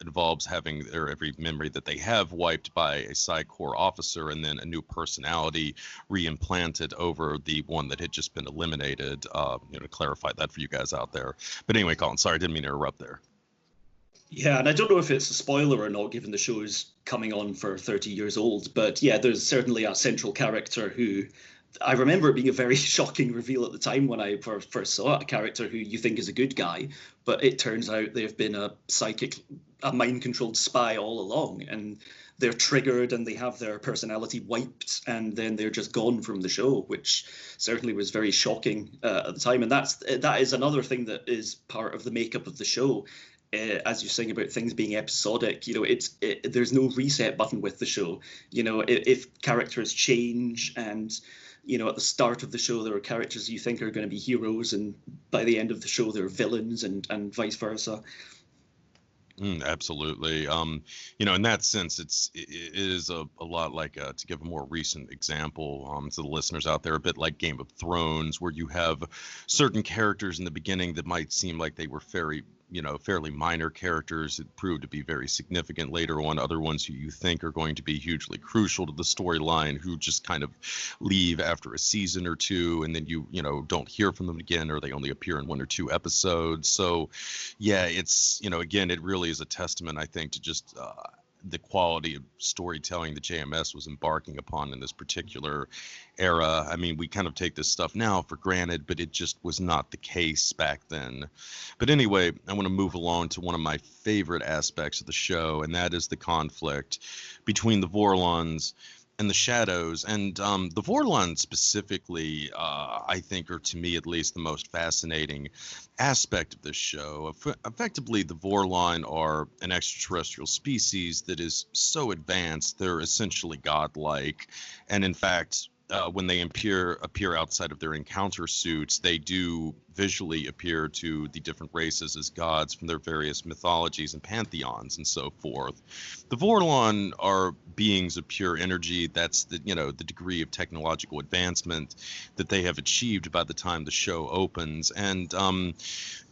S1: involves having their every memory that they have wiped by a Psicorps officer, and then a new personality reimplanted over the one that had just been eliminated. To clarify that for you guys out there. But anyway, Colin, sorry, I didn't mean to interrupt there.
S2: Yeah, and I don't know if it's a spoiler or not, given the show's coming on for 30 years old, but yeah, there's certainly a central character who I remember it being a very shocking reveal at the time when I first saw it, a character who you think is a good guy, but it turns out they've been a mind-controlled spy all along, and they're triggered and they have their personality wiped, and then they're just gone from the show, which certainly was very shocking at the time. And that is another thing that is part of the makeup of the show. as you're saying about things being episodic, there's no reset button with the show. If characters change and, at the start of the show, there are characters you think are going to be heroes, and by the end of the show, they're villains, and vice versa.
S1: Absolutely. In that sense, it is a lot like, to give a more recent example to the listeners out there, a bit like Game of Thrones, where you have certain characters in the beginning that might seem like they were fairly minor characters that prove to be very significant later on. Other ones who you think are going to be hugely crucial to the storyline, who just kind of leave after a season or two, and then you don't hear from them again, or they only appear in 1 or 2 episodes. So, yeah, it's again, it really is a testament, I think, to just the quality of storytelling that JMS was embarking upon in this particular era. I mean, we kind of take this stuff now for granted, but it just was not the case back then. But anyway, I want to move along to one of my favorite aspects of the show, and that is the conflict between the Vorlons and the Shadows. And the Vorlons specifically, I think, are, to me at least, the most fascinating aspect of this show. Effectively, the Vorlon are an extraterrestrial species that is so advanced, they're essentially godlike. And in fact, when they appear outside of their encounter suits, they do visually appear to the different races as gods from their various mythologies and pantheons and so forth. The Vorlon are beings of pure energy. That's the degree of technological advancement that they have achieved by the time the show opens. And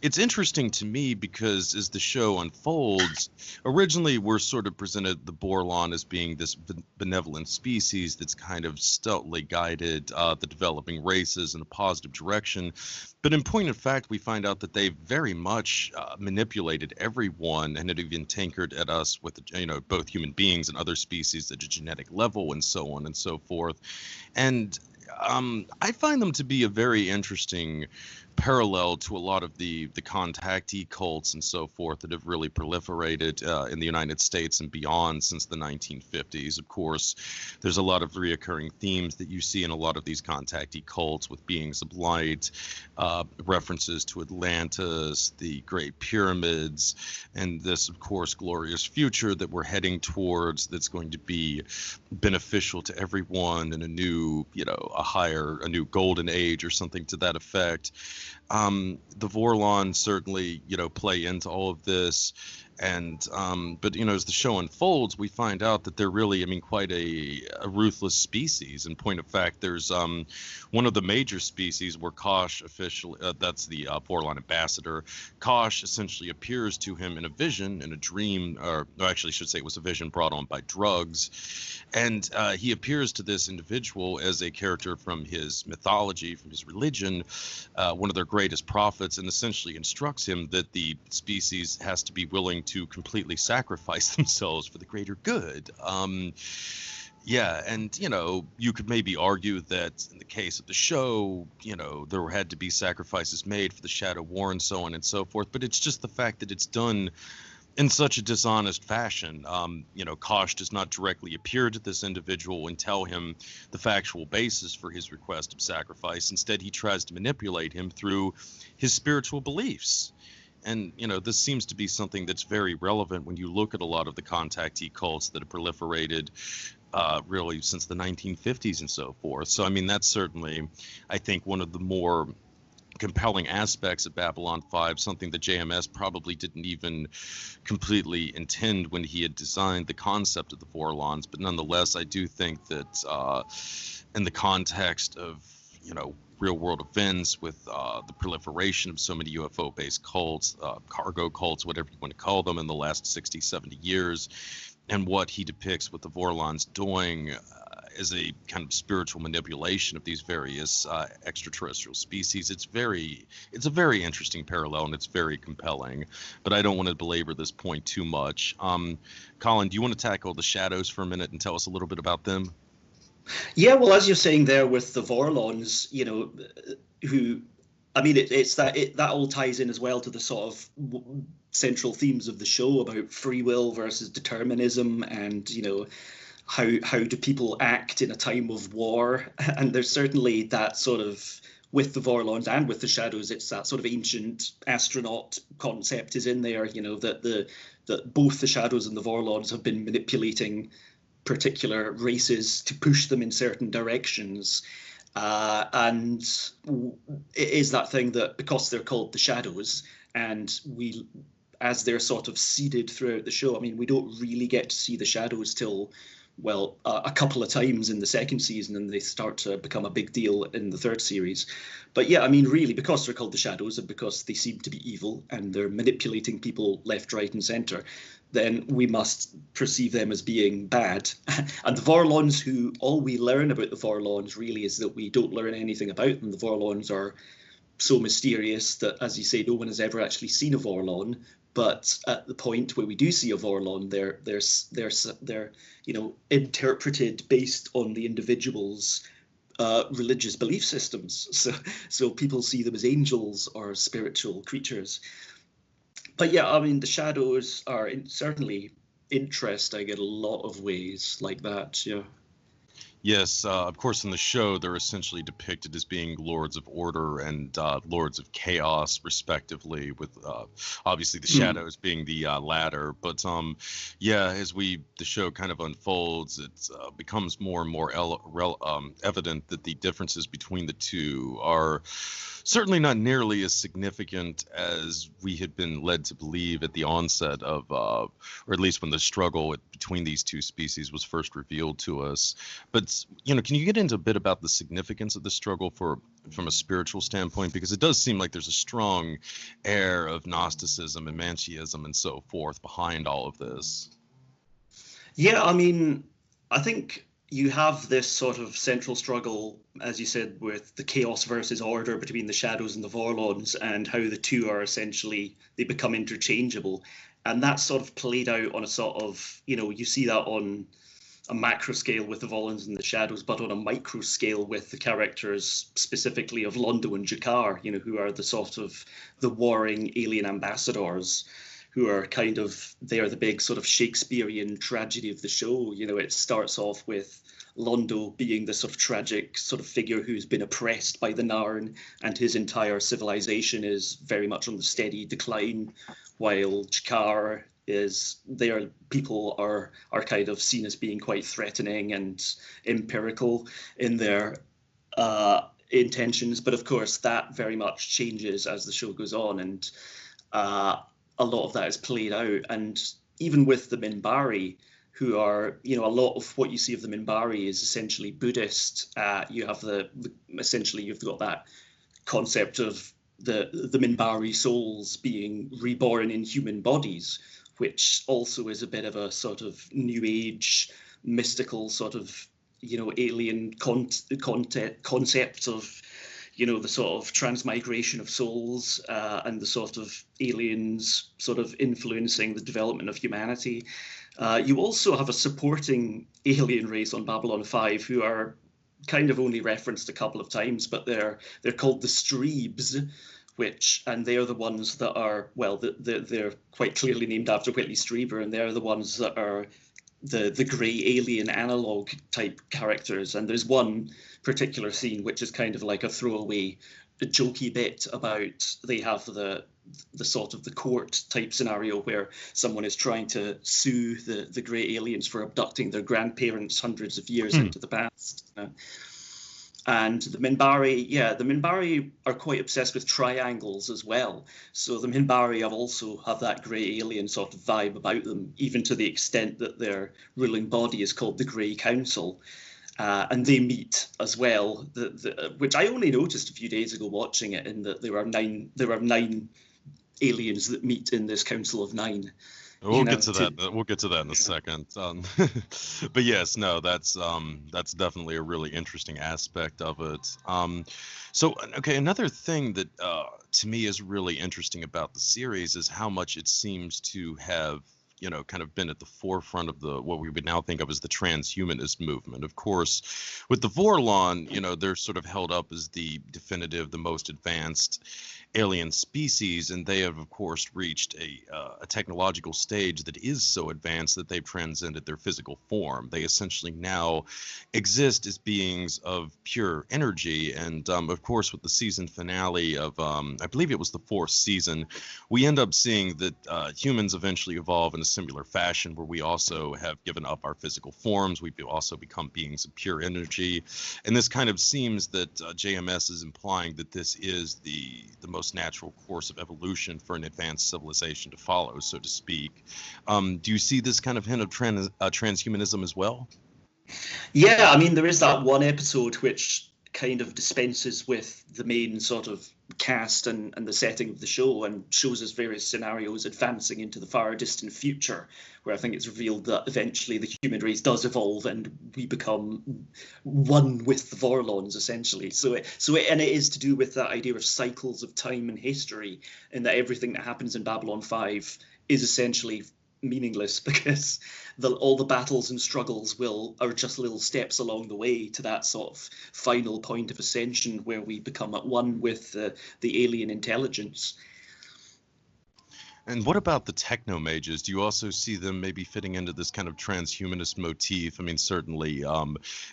S1: it's interesting to me because as the show unfolds, originally we're sort of presented the Vorlon as being this benevolent species that's kind of stoutly guided the developing races in a positive direction. But in point of fact, we find out that they very much manipulated everyone, and had even tinkered at us with, both human beings and other species at a genetic level, and so on and so forth. And I find them to be a very interesting parallel to a lot of the contactee cults and so forth that have really proliferated in the United States and beyond since the 1950s. Of course, there's a lot of reoccurring themes that you see in a lot of these contactee cults, with beings of light, references to Atlantis, the Great Pyramids, and this, of course, glorious future that we're heading towards that's going to be beneficial to everyone, and a new golden age or something to that effect. The Vorlon certainly, play into all of this. And but as the show unfolds, we find out that they're really, quite a ruthless species. In point of fact, there's one of the major species where Kosh officially, that's the Vorlon ambassador, Kosh essentially appears to him in a vision, in a dream, or actually I should say it was a vision brought on by drugs. And he appears to this individual as a character from his mythology, from his religion, one of their greatest prophets, and essentially instructs him that the species has to be willing to completely sacrifice themselves for the greater good. Yeah, and you could maybe argue that in the case of the show, there had to be sacrifices made for the Shadow War and so on and so forth, but it's just the fact that it's done in such a dishonest fashion. Kosh does not directly appear to this individual and tell him the factual basis for his request of sacrifice. Instead, he tries to manipulate him through his spiritual beliefs. And, this seems to be something that's very relevant when you look at a lot of the contactee cults that have proliferated really since the 1950s and so forth. So, that's certainly, I think, one of the more compelling aspects of Babylon 5, something that JMS probably didn't even completely intend when he had designed the concept of the Vorlons. But nonetheless, I do think that in the context of, real world events with the proliferation of so many UFO-based cults, cargo cults, whatever you want to call them, in the last 60, 70 years, and what he depicts with the Vorlons doing as a kind of spiritual manipulation of these various extraterrestrial species. It's a very interesting parallel, and it's very compelling. But I don't want to belabor this point too much. Colin, do you want to tackle the Shadows for a minute and tell us a little bit about them?
S2: Yeah, well, as you're saying there with the Vorlons, who, that all ties in as well to the sort of central themes of the show about free will versus determinism, and how do people act in a time of war. And there's certainly that sort of with the Vorlons and with the Shadows, it's that sort of ancient astronaut concept is in there, that both the Shadows and the Vorlons have been manipulating particular races to push them in certain directions. And it is that thing that because they're called the Shadows, and as they're sort of seeded throughout the show, I mean, we don't really get to see the Shadows till, well, a couple of times in the second season, and they start to become a big deal in the third series. But yeah, I mean, really, because they're called the Shadows and because they seem to be evil and they're manipulating people left, right, and centre, then we must perceive them as being bad. And the Vorlons, who all we learn about the Vorlons really is that we don't learn anything about them. The Vorlons are so mysterious that, as you say, no one has ever actually seen a Vorlon. But at the point where we do see a Vorlon, they're interpreted based on the individual's religious belief systems. So people see them as angels or spiritual creatures. But yeah, I mean, the Shadows are certainly interesting in a lot of ways like that. Yeah.
S1: Yes, of course, in the show, they're essentially depicted as being Lords of Order and Lords of Chaos, respectively, with obviously the Shadows being the latter. But yeah, as the show kind of unfolds, it becomes more and more evident that the differences between the two are certainly not nearly as significant as we had been led to believe at the onset of, or at least when the struggle between these two species was first revealed to us. But, can you get into a bit about the significance of the struggle from a spiritual standpoint? Because it does seem like there's a strong air of Gnosticism and Manichaeism and so forth behind all of this.
S2: Yeah, I mean, I think you have this sort of central struggle, as you said, with the chaos versus order between the Shadows and the Vorlons, and how the two are essentially, they become interchangeable. And that's sort of played out on a sort of, you see that on a macro scale with the Vorlons and the Shadows, but on a micro scale with the characters specifically of Londo and Jakar, who are the sort of the warring alien ambassadors, who are they're the big sort of Shakespearean tragedy of the show. It starts off with Londo being the sort of tragic sort of figure who's been oppressed by the Narn, and his entire civilization is very much on the steady decline, while Jakar people are kind of seen as being quite threatening and empirical in their intentions. But of course, that very much changes as the show goes on, and a lot of that is played out. And even with the Minbari, who are, a lot of what you see of the Minbari is essentially Buddhist. You have essentially you've got that concept of the Minbari souls being reborn in human bodies, which also is a bit of a sort of new age mystical sort of, alien concept of, the sort of transmigration of souls and the sort of aliens sort of influencing the development of humanity. You also have a supporting alien race on Babylon 5 who are kind of only referenced a couple of times, but they're called the Streebs, and they are the ones that are, well, they're quite clearly named after Whitley Strieber, and they're the ones that are the grey alien analog type characters. And there's one particular scene which is kind of like a throwaway, a jokey bit about they have the sort of the court type scenario where someone is trying to sue the grey aliens for abducting their grandparents hundreds of years into the past. And the Minbari are quite obsessed with triangles as well. So the Minbari have that grey alien sort of vibe about them, even to the extent that their ruling body is called the Grey Council. And they meet as well, which I only noticed a few days ago watching it, in that there are nine aliens that meet in this Council of Nine.
S1: We'll get to that. We'll get to that in a second. But yes, no, that's definitely a really interesting aspect of it. So, okay, another thing that to me is really interesting about the series is how much it seems to have kind of been at the forefront of what we would now think of as the transhumanist movement. Of course, with the Vorlon, they're sort of held up as the definitive, the most advanced alien species, and they have, of course, reached a technological stage that is so advanced that they've transcended their physical form. They essentially now exist as beings of pure energy, and of course, with the season finale of, I believe it was the 4th season, we end up seeing that humans eventually evolve in a similar fashion, where we also have given up our physical forms. We also become beings of pure energy, and this kind of seems that JMS is implying that this is the most natural course of evolution for an advanced civilization to follow, so to speak. Do you see this kind of hint of transhumanism as well?
S2: Yeah, I mean, there is that one episode which kind of dispenses with the main sort of cast and the setting of the show, and shows us various scenarios advancing into the far distant future, where I think it's revealed that eventually the human race does evolve and we become one with the Vorlons, essentially. And it is to do with that idea of cycles of time and history, and that everything that happens in Babylon 5 is essentially meaningless, because all the battles and struggles are just little steps along the way to that sort of final point of ascension where we become at one with the alien intelligence.
S1: And what about the Technomages? Do you also see them maybe fitting into this kind of transhumanist motif? I mean, certainly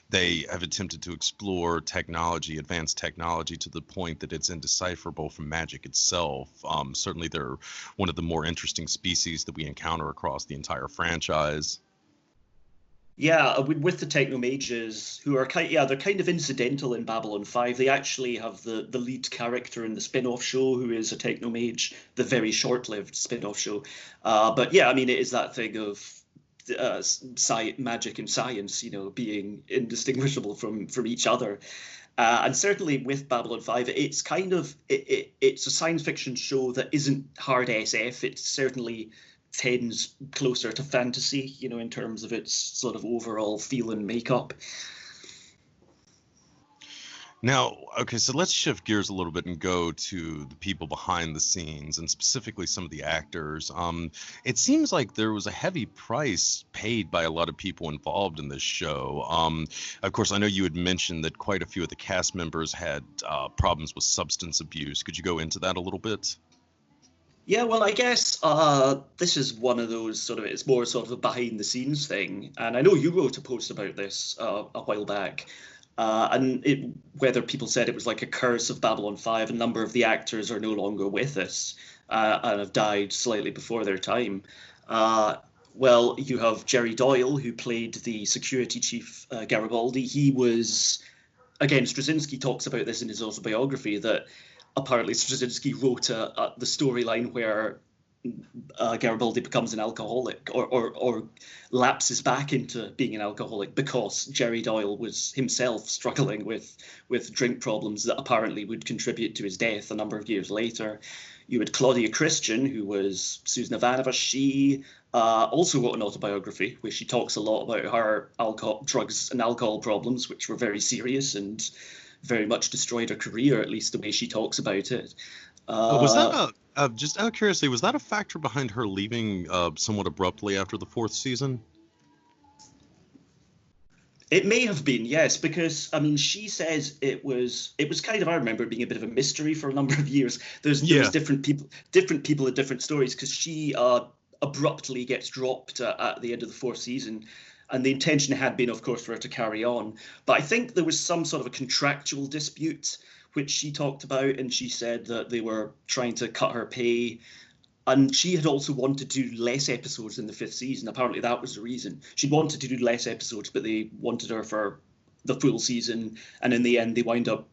S1: they have attempted to explore technology, advanced technology, to the point that it's indecipherable from magic itself. Certainly they're one of the more interesting species that we encounter across the entire franchise.
S2: Yeah, with the Technomages, who are they're kind of incidental in Babylon 5. They actually have the lead character in the spin-off show, who is a Technomage, the very short-lived spin-off show. But yeah, I mean, it is that thing of magic and science, being indistinguishable from each other. And certainly with Babylon 5, it's kind of it's a science fiction show that isn't hard SF. It's certainly tends closer to fantasy, in terms of its sort of overall feel and makeup.
S1: Now, okay, so let's shift gears a little bit and go to the people behind the scenes, and specifically some of the actors. It seems like there was a heavy price paid by a lot of people involved in this show. Of course, I know you had mentioned that quite a few of the cast members had problems with substance abuse. Could you go into that a little bit?
S2: Yeah, well, I guess this is one of those it's more sort of a behind the scenes thing. And I know you wrote a post about this a while back. And whether people said it was like a curse of Babylon 5, a number of the actors are no longer with us and have died slightly before their time. Well, you have Jerry Doyle, who played the security chief, Garibaldi. He was, again, Straczynski talks about this in his autobiography, that apparently Straczynski wrote the storyline where Garibaldi becomes an alcoholic or lapses back into being an alcoholic because Jerry Doyle was himself struggling with drink problems that apparently would contribute to his death a number of years later. You had Claudia Christian, who was Susan Ivanova. She also wrote an autobiography where she talks a lot about her drugs and alcohol problems, which were very serious and very much destroyed her career, at least the way she talks about it.
S1: Was that just out of curiosity, was that a factor behind her leaving somewhat abruptly after the 4th season?
S2: It may have been, yes, because I mean, she says it was kind of, I remember it being a bit of a mystery for a number of years. There was different people at different stories, because she abruptly gets dropped at the end of the 4th season. And the intention had been, of course, for her to carry on. But I think there was some sort of a contractual dispute, which she talked about, and she said that they were trying to cut her pay. And she had also wanted to do less episodes in the 5th season. Apparently that was the reason. She wanted to do less episodes, but they wanted her for the full season. And in the end, they wound up,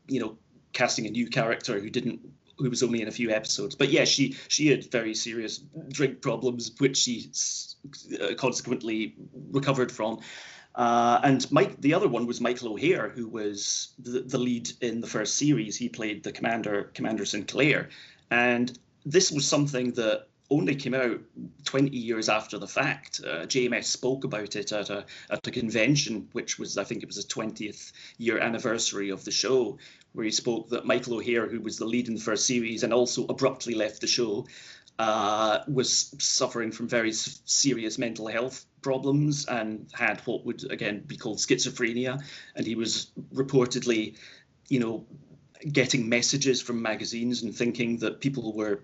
S2: casting a new character who was only in a few episodes. But yeah, she had very serious drink problems, which she consequently recovered from. And the other one was Michael O'Hare, who was the lead in the first series. He played the Commander Sinclair. And this was something that only came out 20 years after the fact. JMS spoke about it at a convention, which was, I think it was the 20th year anniversary of the show, where he spoke that Michael O'Hare, who was the lead in the first series and also abruptly left the show, was suffering from very serious mental health problems and had what would again be called schizophrenia, and he was reportedly, getting messages from magazines and thinking that people were,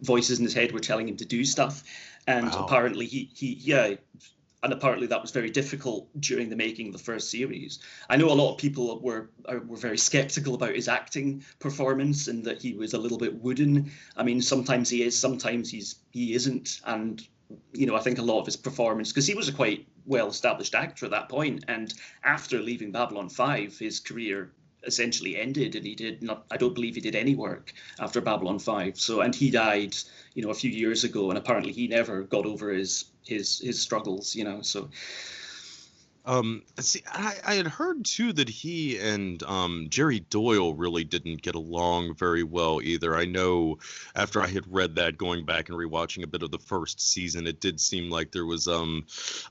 S2: voices in his head were telling him to do stuff, and
S1: Wow.
S2: apparently and apparently that was very difficult during the making of the first series. I know a lot of people were very skeptical about his acting performance and that he was a little bit wooden. I mean, sometimes he is, sometimes he isn't. And, I think a lot of his performance, because he was a quite well-established actor at that point, and after leaving Babylon 5, his career essentially ended, and I don't believe he did any work after Babylon 5. So, and he died, a few years ago, and apparently he never got over his struggles, so.
S1: See, I had heard too that he and Jerry Doyle really didn't get along very well either. I know after I had read that, going back and rewatching a bit of the first season, it did seem like there was a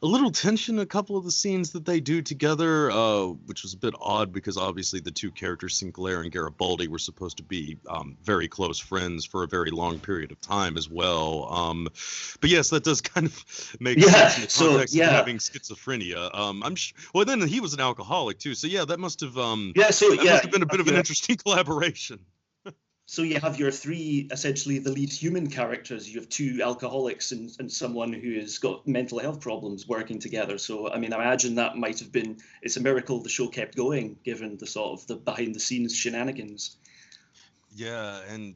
S1: little tension in a couple of the scenes that they do together, which was a bit odd because obviously the two characters, Sinclair and Garibaldi, were supposed to be very close friends for a very long period of time as well. But yes, that does kind of make sense in the context of having schizophrenia. Well, then he was an alcoholic too, so yeah, that must have must have been a bit of an interesting collaboration.
S2: So you have your three, essentially the lead human characters. You have two alcoholics and someone who has got mental health problems working together. So I mean, I imagine that might have been. It's a miracle the show kept going, given the sort of the behind the scenes shenanigans.
S1: Yeah, and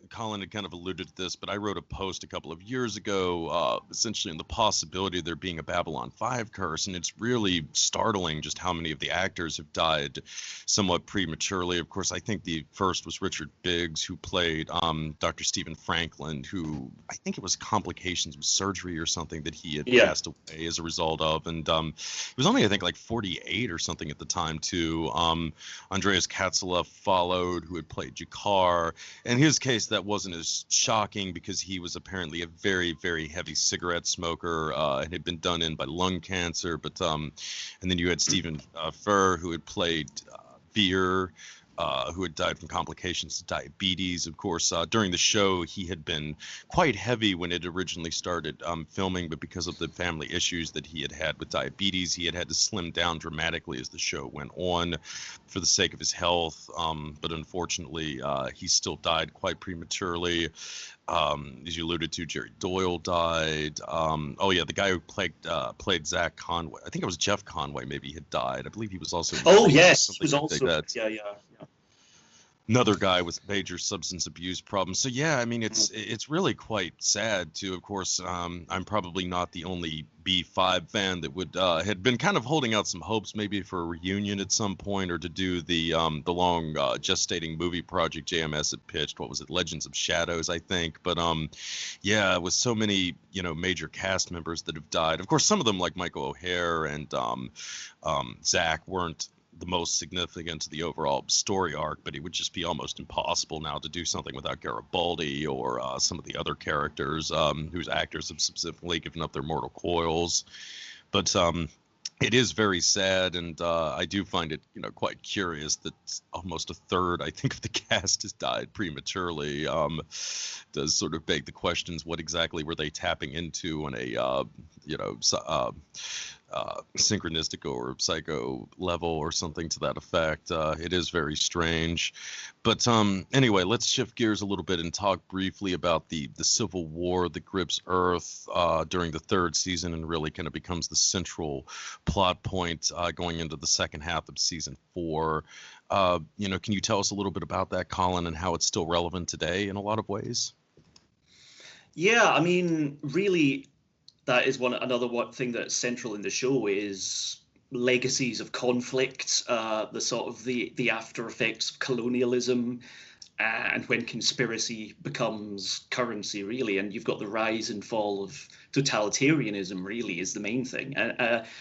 S1: Colin had kind of alluded to this, but I wrote a post a couple of years ago, essentially on the possibility of there being a Babylon 5 curse, and it's really startling just how many of the actors have died somewhat prematurely. Of course, I think the first was Richard Biggs, who played Dr. Stephen Franklin, who I think it was complications with surgery or something that he had passed away as a result of, and he was only, I think, like 48 or something at the time too. Andreas Katzeloff followed, who had played Jakar. In his case, that wasn't as shocking because he was apparently a very, very heavy cigarette smoker and had been done in by lung cancer. But and then you had Stephen Furr, who had played Beer, who had died from complications of diabetes. Of course, during the show, he had been quite heavy when it originally started filming, but because of the family issues that he had had with diabetes, he had to slim down dramatically as the show went on for the sake of his health. But unfortunately, he still died quite prematurely. As you alluded to, Jerry Doyle died. The guy who played Zach Conway, I think it was Jeff Conway, maybe had died. I believe he was also.
S2: Oh yes, he was also. Yeah.
S1: Another guy with major substance abuse problems. So yeah, I mean, it's really quite sad too. Of course, I'm probably not the only B5 fan that would had been kind of holding out some hopes maybe for a reunion at some point, or to do the long gestating movie project JMS had pitched. What was it, Legends of Shadows, I think. But with so many major cast members that have died. Of course, some of them like Michael O'Hare and Zach weren't the most significant to the overall story arc, but it would just be almost impossible now to do something without Garibaldi or some of the other characters whose actors have specifically given up their mortal coils. But it is very sad, and I do find it quite curious that almost a third, I think, of the cast has died prematurely. Does sort of beg the questions: what exactly were they tapping into on a synchronistic or psycho level or something to that effect? It is very strange. But anyway, let's shift gears a little bit and talk briefly about the civil war that grips Earth during the third season and really kind of becomes the central plot point going into the second half of season 4. Can you tell us a little bit about that, Colin, and how it's still relevant today in a lot of ways?
S2: Yeah, I mean, really, that is another thing that's central in the show is legacies of conflict, the sort of the after effects of colonialism, and when conspiracy becomes currency, really. And you've got the rise and fall of totalitarianism, really, is the main thing,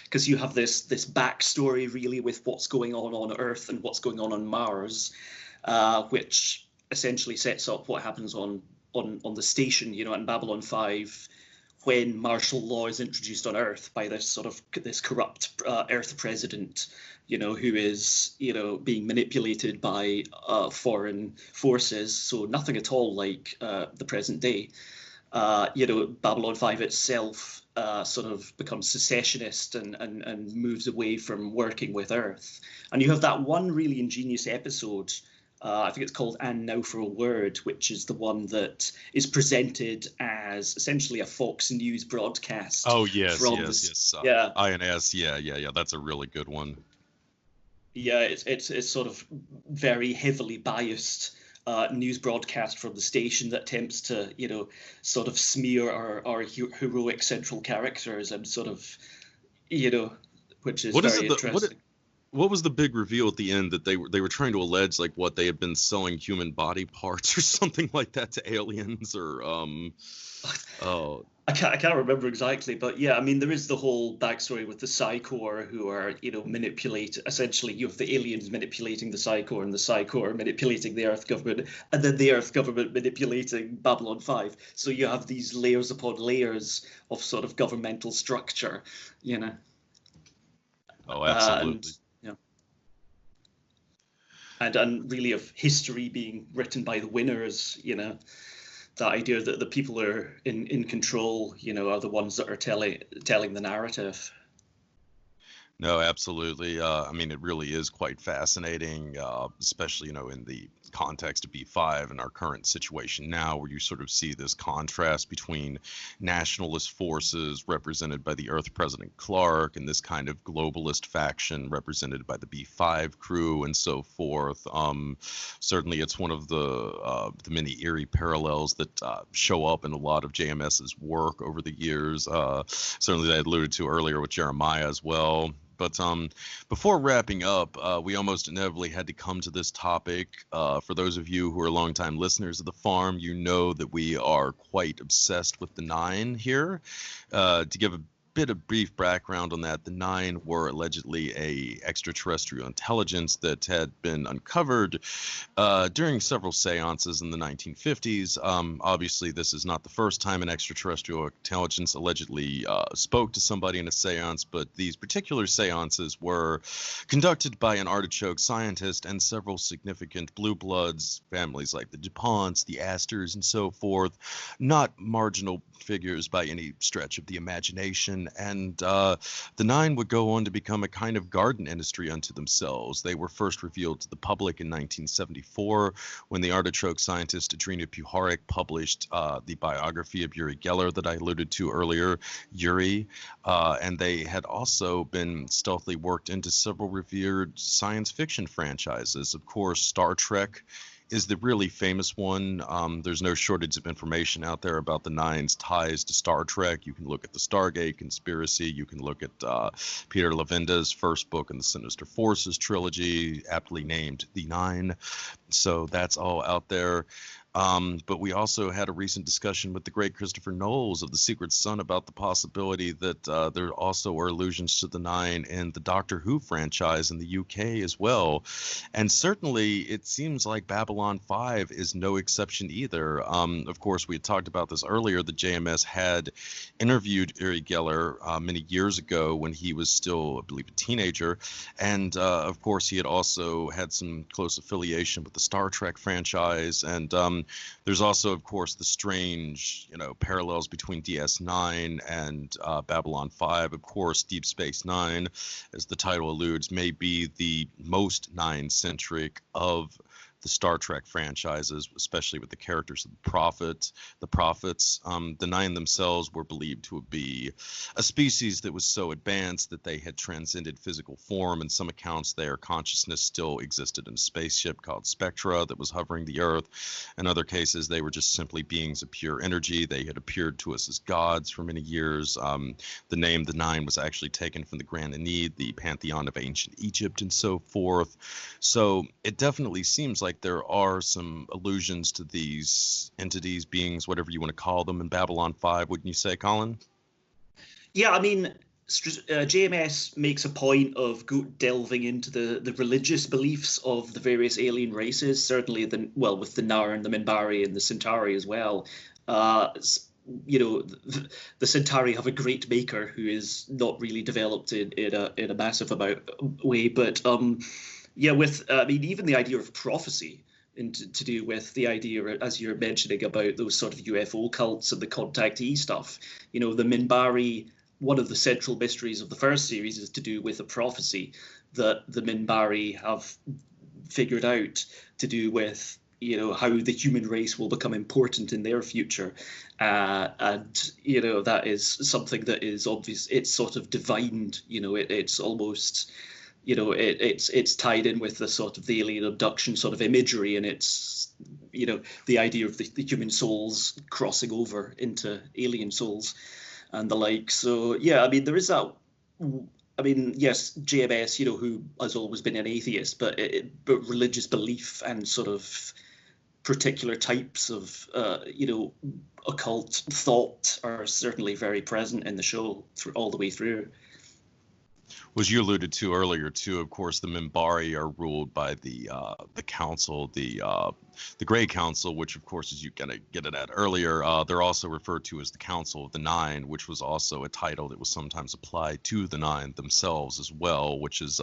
S2: because you have this backstory, really, with what's going on Earth and what's going on Mars, which essentially sets up what happens on the station, in Babylon 5. when martial law is introduced on Earth by this corrupt Earth president, who is, being manipulated by foreign forces. So nothing at all like the present day. Babylon 5 itself sort of becomes secessionist and moves away from working with Earth. And you have that one really ingenious episode, I think it's called And Now for a Word, which is the one that is presented as essentially a Fox News broadcast.
S1: Oh, yes.
S2: Yeah.
S1: INS, yeah. That's a really good one.
S2: Yeah, it's sort of very heavily biased news broadcast from the station that attempts to, sort of smear our heroic central characters and sort of, which is very interesting.
S1: What was the big reveal at the end that they were trying to allege, like, what they had been selling human body parts or something like that to aliens, or
S2: I can't remember exactly, but yeah, I mean, there is the whole backstory with the Psicorps who are, essentially you have the aliens manipulating the Psicorps and the Psicorps manipulating the Earth government, and then the Earth government manipulating Babylon 5. So you have these layers upon layers of sort of governmental structure,
S1: Oh, absolutely.
S2: And really of history being written by the winners, the idea that the people are in control, are the ones that are telling the narrative.
S1: No, absolutely. I mean, it really is quite fascinating, especially, in the context of B5 and our current situation now, where you sort of see this contrast between nationalist forces represented by the Earth President Clark and this kind of globalist faction represented by the B5 crew and so forth. Certainly, it's one of the many eerie parallels that show up in a lot of JMS's work over the years. Certainly, that I alluded to earlier with Jeremiah as well. But before wrapping up, we almost inevitably had to come to this topic. For those of you who are longtime listeners of the farm, you know that we are quite obsessed with the Nine here. To give a bit of brief background on that, the Nine were allegedly a extraterrestrial intelligence that had been uncovered during several seances in the 1950s. Obviously, this is not the first time an extraterrestrial intelligence allegedly spoke to somebody in a seance, but these particular seances were conducted by an artichoke scientist and several significant blue bloods, families like the DuPonts, the Astors, and so forth, not marginal figures by any stretch of the imagination. And the Nine would go on to become a kind of garden industry unto themselves. They were first revealed to the public in 1974 when the artichoke scientist Adrena Puharich published the biography of Uri Geller that I alluded to earlier, Uri. And they had also been stealthily worked into several revered science fiction franchises. Of course, Star Trek is the really famous one. There's no shortage of information out there about the Nine's ties to Star Trek. You can look at the Stargate conspiracy. You can look at Peter Levenda's first book in the Sinister Forces trilogy, aptly named The Nine. So that's all out there. But we also had a recent discussion with the great Christopher Knowles of The Secret Sun about the possibility that there also are allusions to the Nine in the Doctor Who franchise in the UK as well. And certainly it seems like Babylon 5 is no exception either. Of course, we had talked about this earlier. The JMS had interviewed Uri Geller many years ago when he was still, I believe, a teenager. And of course, he had also had some close affiliation with the Star Trek franchise. And there's also, of course, the strange, parallels between DS9 and Babylon 5. Of course, Deep Space Nine, as the title alludes, may be the most Nine-centric of the Star Trek franchises, especially with the characters of the prophets. The Nine themselves were believed to be a species that was so advanced that they had transcended physical form. In some accounts, their consciousness still existed in a spaceship called Spectra that was hovering the Earth. In other cases, they were just simply beings of pure energy. They had appeared to us as gods for many years. The name the Nine was actually taken from the Grand Ennead, the pantheon of ancient Egypt, and so forth. So it definitely seems like there are some allusions to these entities, beings, whatever you want to call them, in Babylon 5, wouldn't you say, Colin?
S2: Yeah, I mean, JMS makes a point of delving into the religious beliefs of the various alien races, certainly with the Narn, the Minbari, and the Centauri as well. the Centauri have a great maker who is not really developed in a massive amount way, but even the idea of prophecy, and to do with the idea, as you're mentioning, about those sort of UFO cults and the contactee stuff. The Minbari, one of the central mysteries of the first series is to do with a prophecy that the Minbari have figured out to do with how the human race will become important in their future, and that is something that is obvious. It's sort of divined. It's almost it's tied in with the sort of the alien abduction sort of imagery, and it's the idea of the human souls crossing over into alien souls and the like. So there is that. Yes, JMS, who has always been an atheist, but religious belief and sort of particular types of, occult thought are certainly very present in the show all the way through.
S1: Was you alluded to earlier too, of course, the Minbari are ruled by the council, the Grey Council, which of course, as you kind of get it at earlier, they're also referred to as the Council of the Nine, which was also a title that was sometimes applied to the Nine themselves as well, which is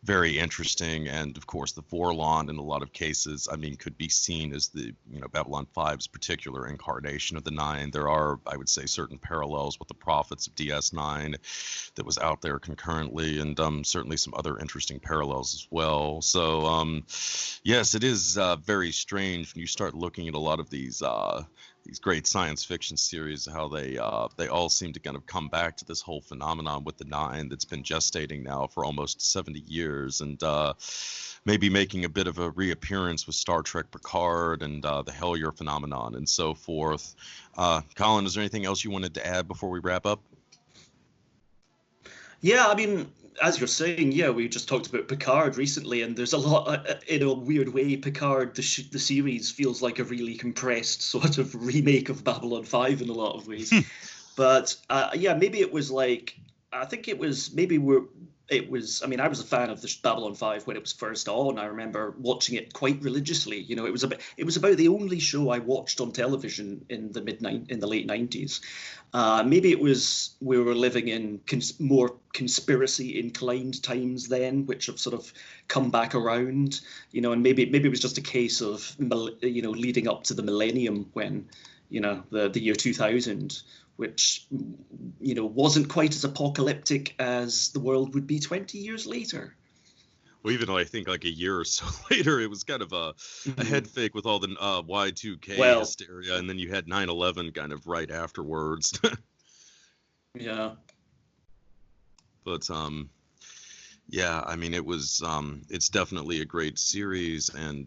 S1: very interesting. And of course, the Vorlon in a lot of cases, could be seen as the Babylon 5's particular incarnation of the Nine. There are, I would say, certain parallels with the Prophets of DS9 that was out there concurrently, and certainly some other interesting parallels as well. So yes, it is very strange when you start looking at a lot of these great science fiction series, how they all seem to kind of come back to this whole phenomenon with the Nine that's been gestating now for almost 70 years, and maybe making a bit of a reappearance with Star Trek Picard and the Hellier phenomenon and so forth. Colin, is there anything else you wanted to add before we wrap up?
S2: Yeah, as you're saying, we just talked about Picard recently, and there's a lot, in a weird way, Picard, the series, feels like a really compressed sort of remake of Babylon 5 in a lot of ways. But maybe it was like, I think it was, I was a fan of the Babylon 5 when it was first on. I remember watching it quite religiously. It was about the only show I watched on television in the late 90s. Maybe it was we were living in more conspiracy inclined times then, which have sort of come back around. And maybe it was just a case of leading up to the millennium when the year 2000. Which, wasn't quite as apocalyptic as the world would be 20 years later.
S1: Well, even though I think like a year or so later, it was kind of a head fake with all the Y2K hysteria, and then you had 9/11 kind of right afterwards.
S2: Yeah.
S1: But it was it's definitely a great series, and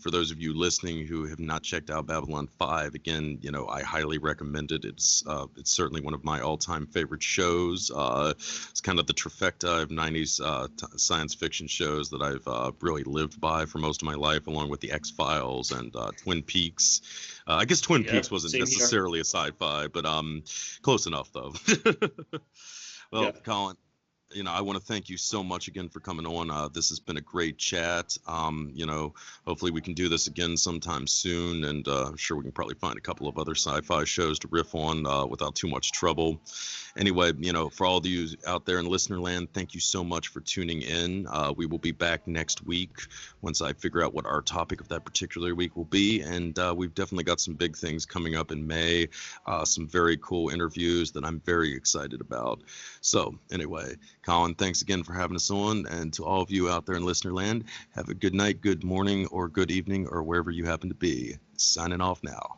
S1: for those of you listening who have not checked out Babylon 5, again, I highly recommend it. It's certainly one of my all-time favorite shows. It's kind of the trifecta of 90s science fiction shows that I've really lived by for most of my life, along with the X-Files and Twin Peaks. I guess Twin Peaks wasn't necessarily a sci-fi, but close enough though. Well, Colin, I want to thank you so much again for coming on. This has been a great chat. Hopefully we can do this again sometime soon, and I'm sure we can probably find a couple of other sci-fi shows to riff on without too much trouble. Anyway, for all of you out there in listener land, thank you so much for tuning in. We will be back next week once I figure out what our topic of that particular week will be, and we've definitely got some big things coming up in May, some very cool interviews that I'm very excited about. So anyway, Colin, thanks again for having us on, and to all of you out there in listener land, have a good night, good morning, or good evening, or wherever you happen to be. Signing off now.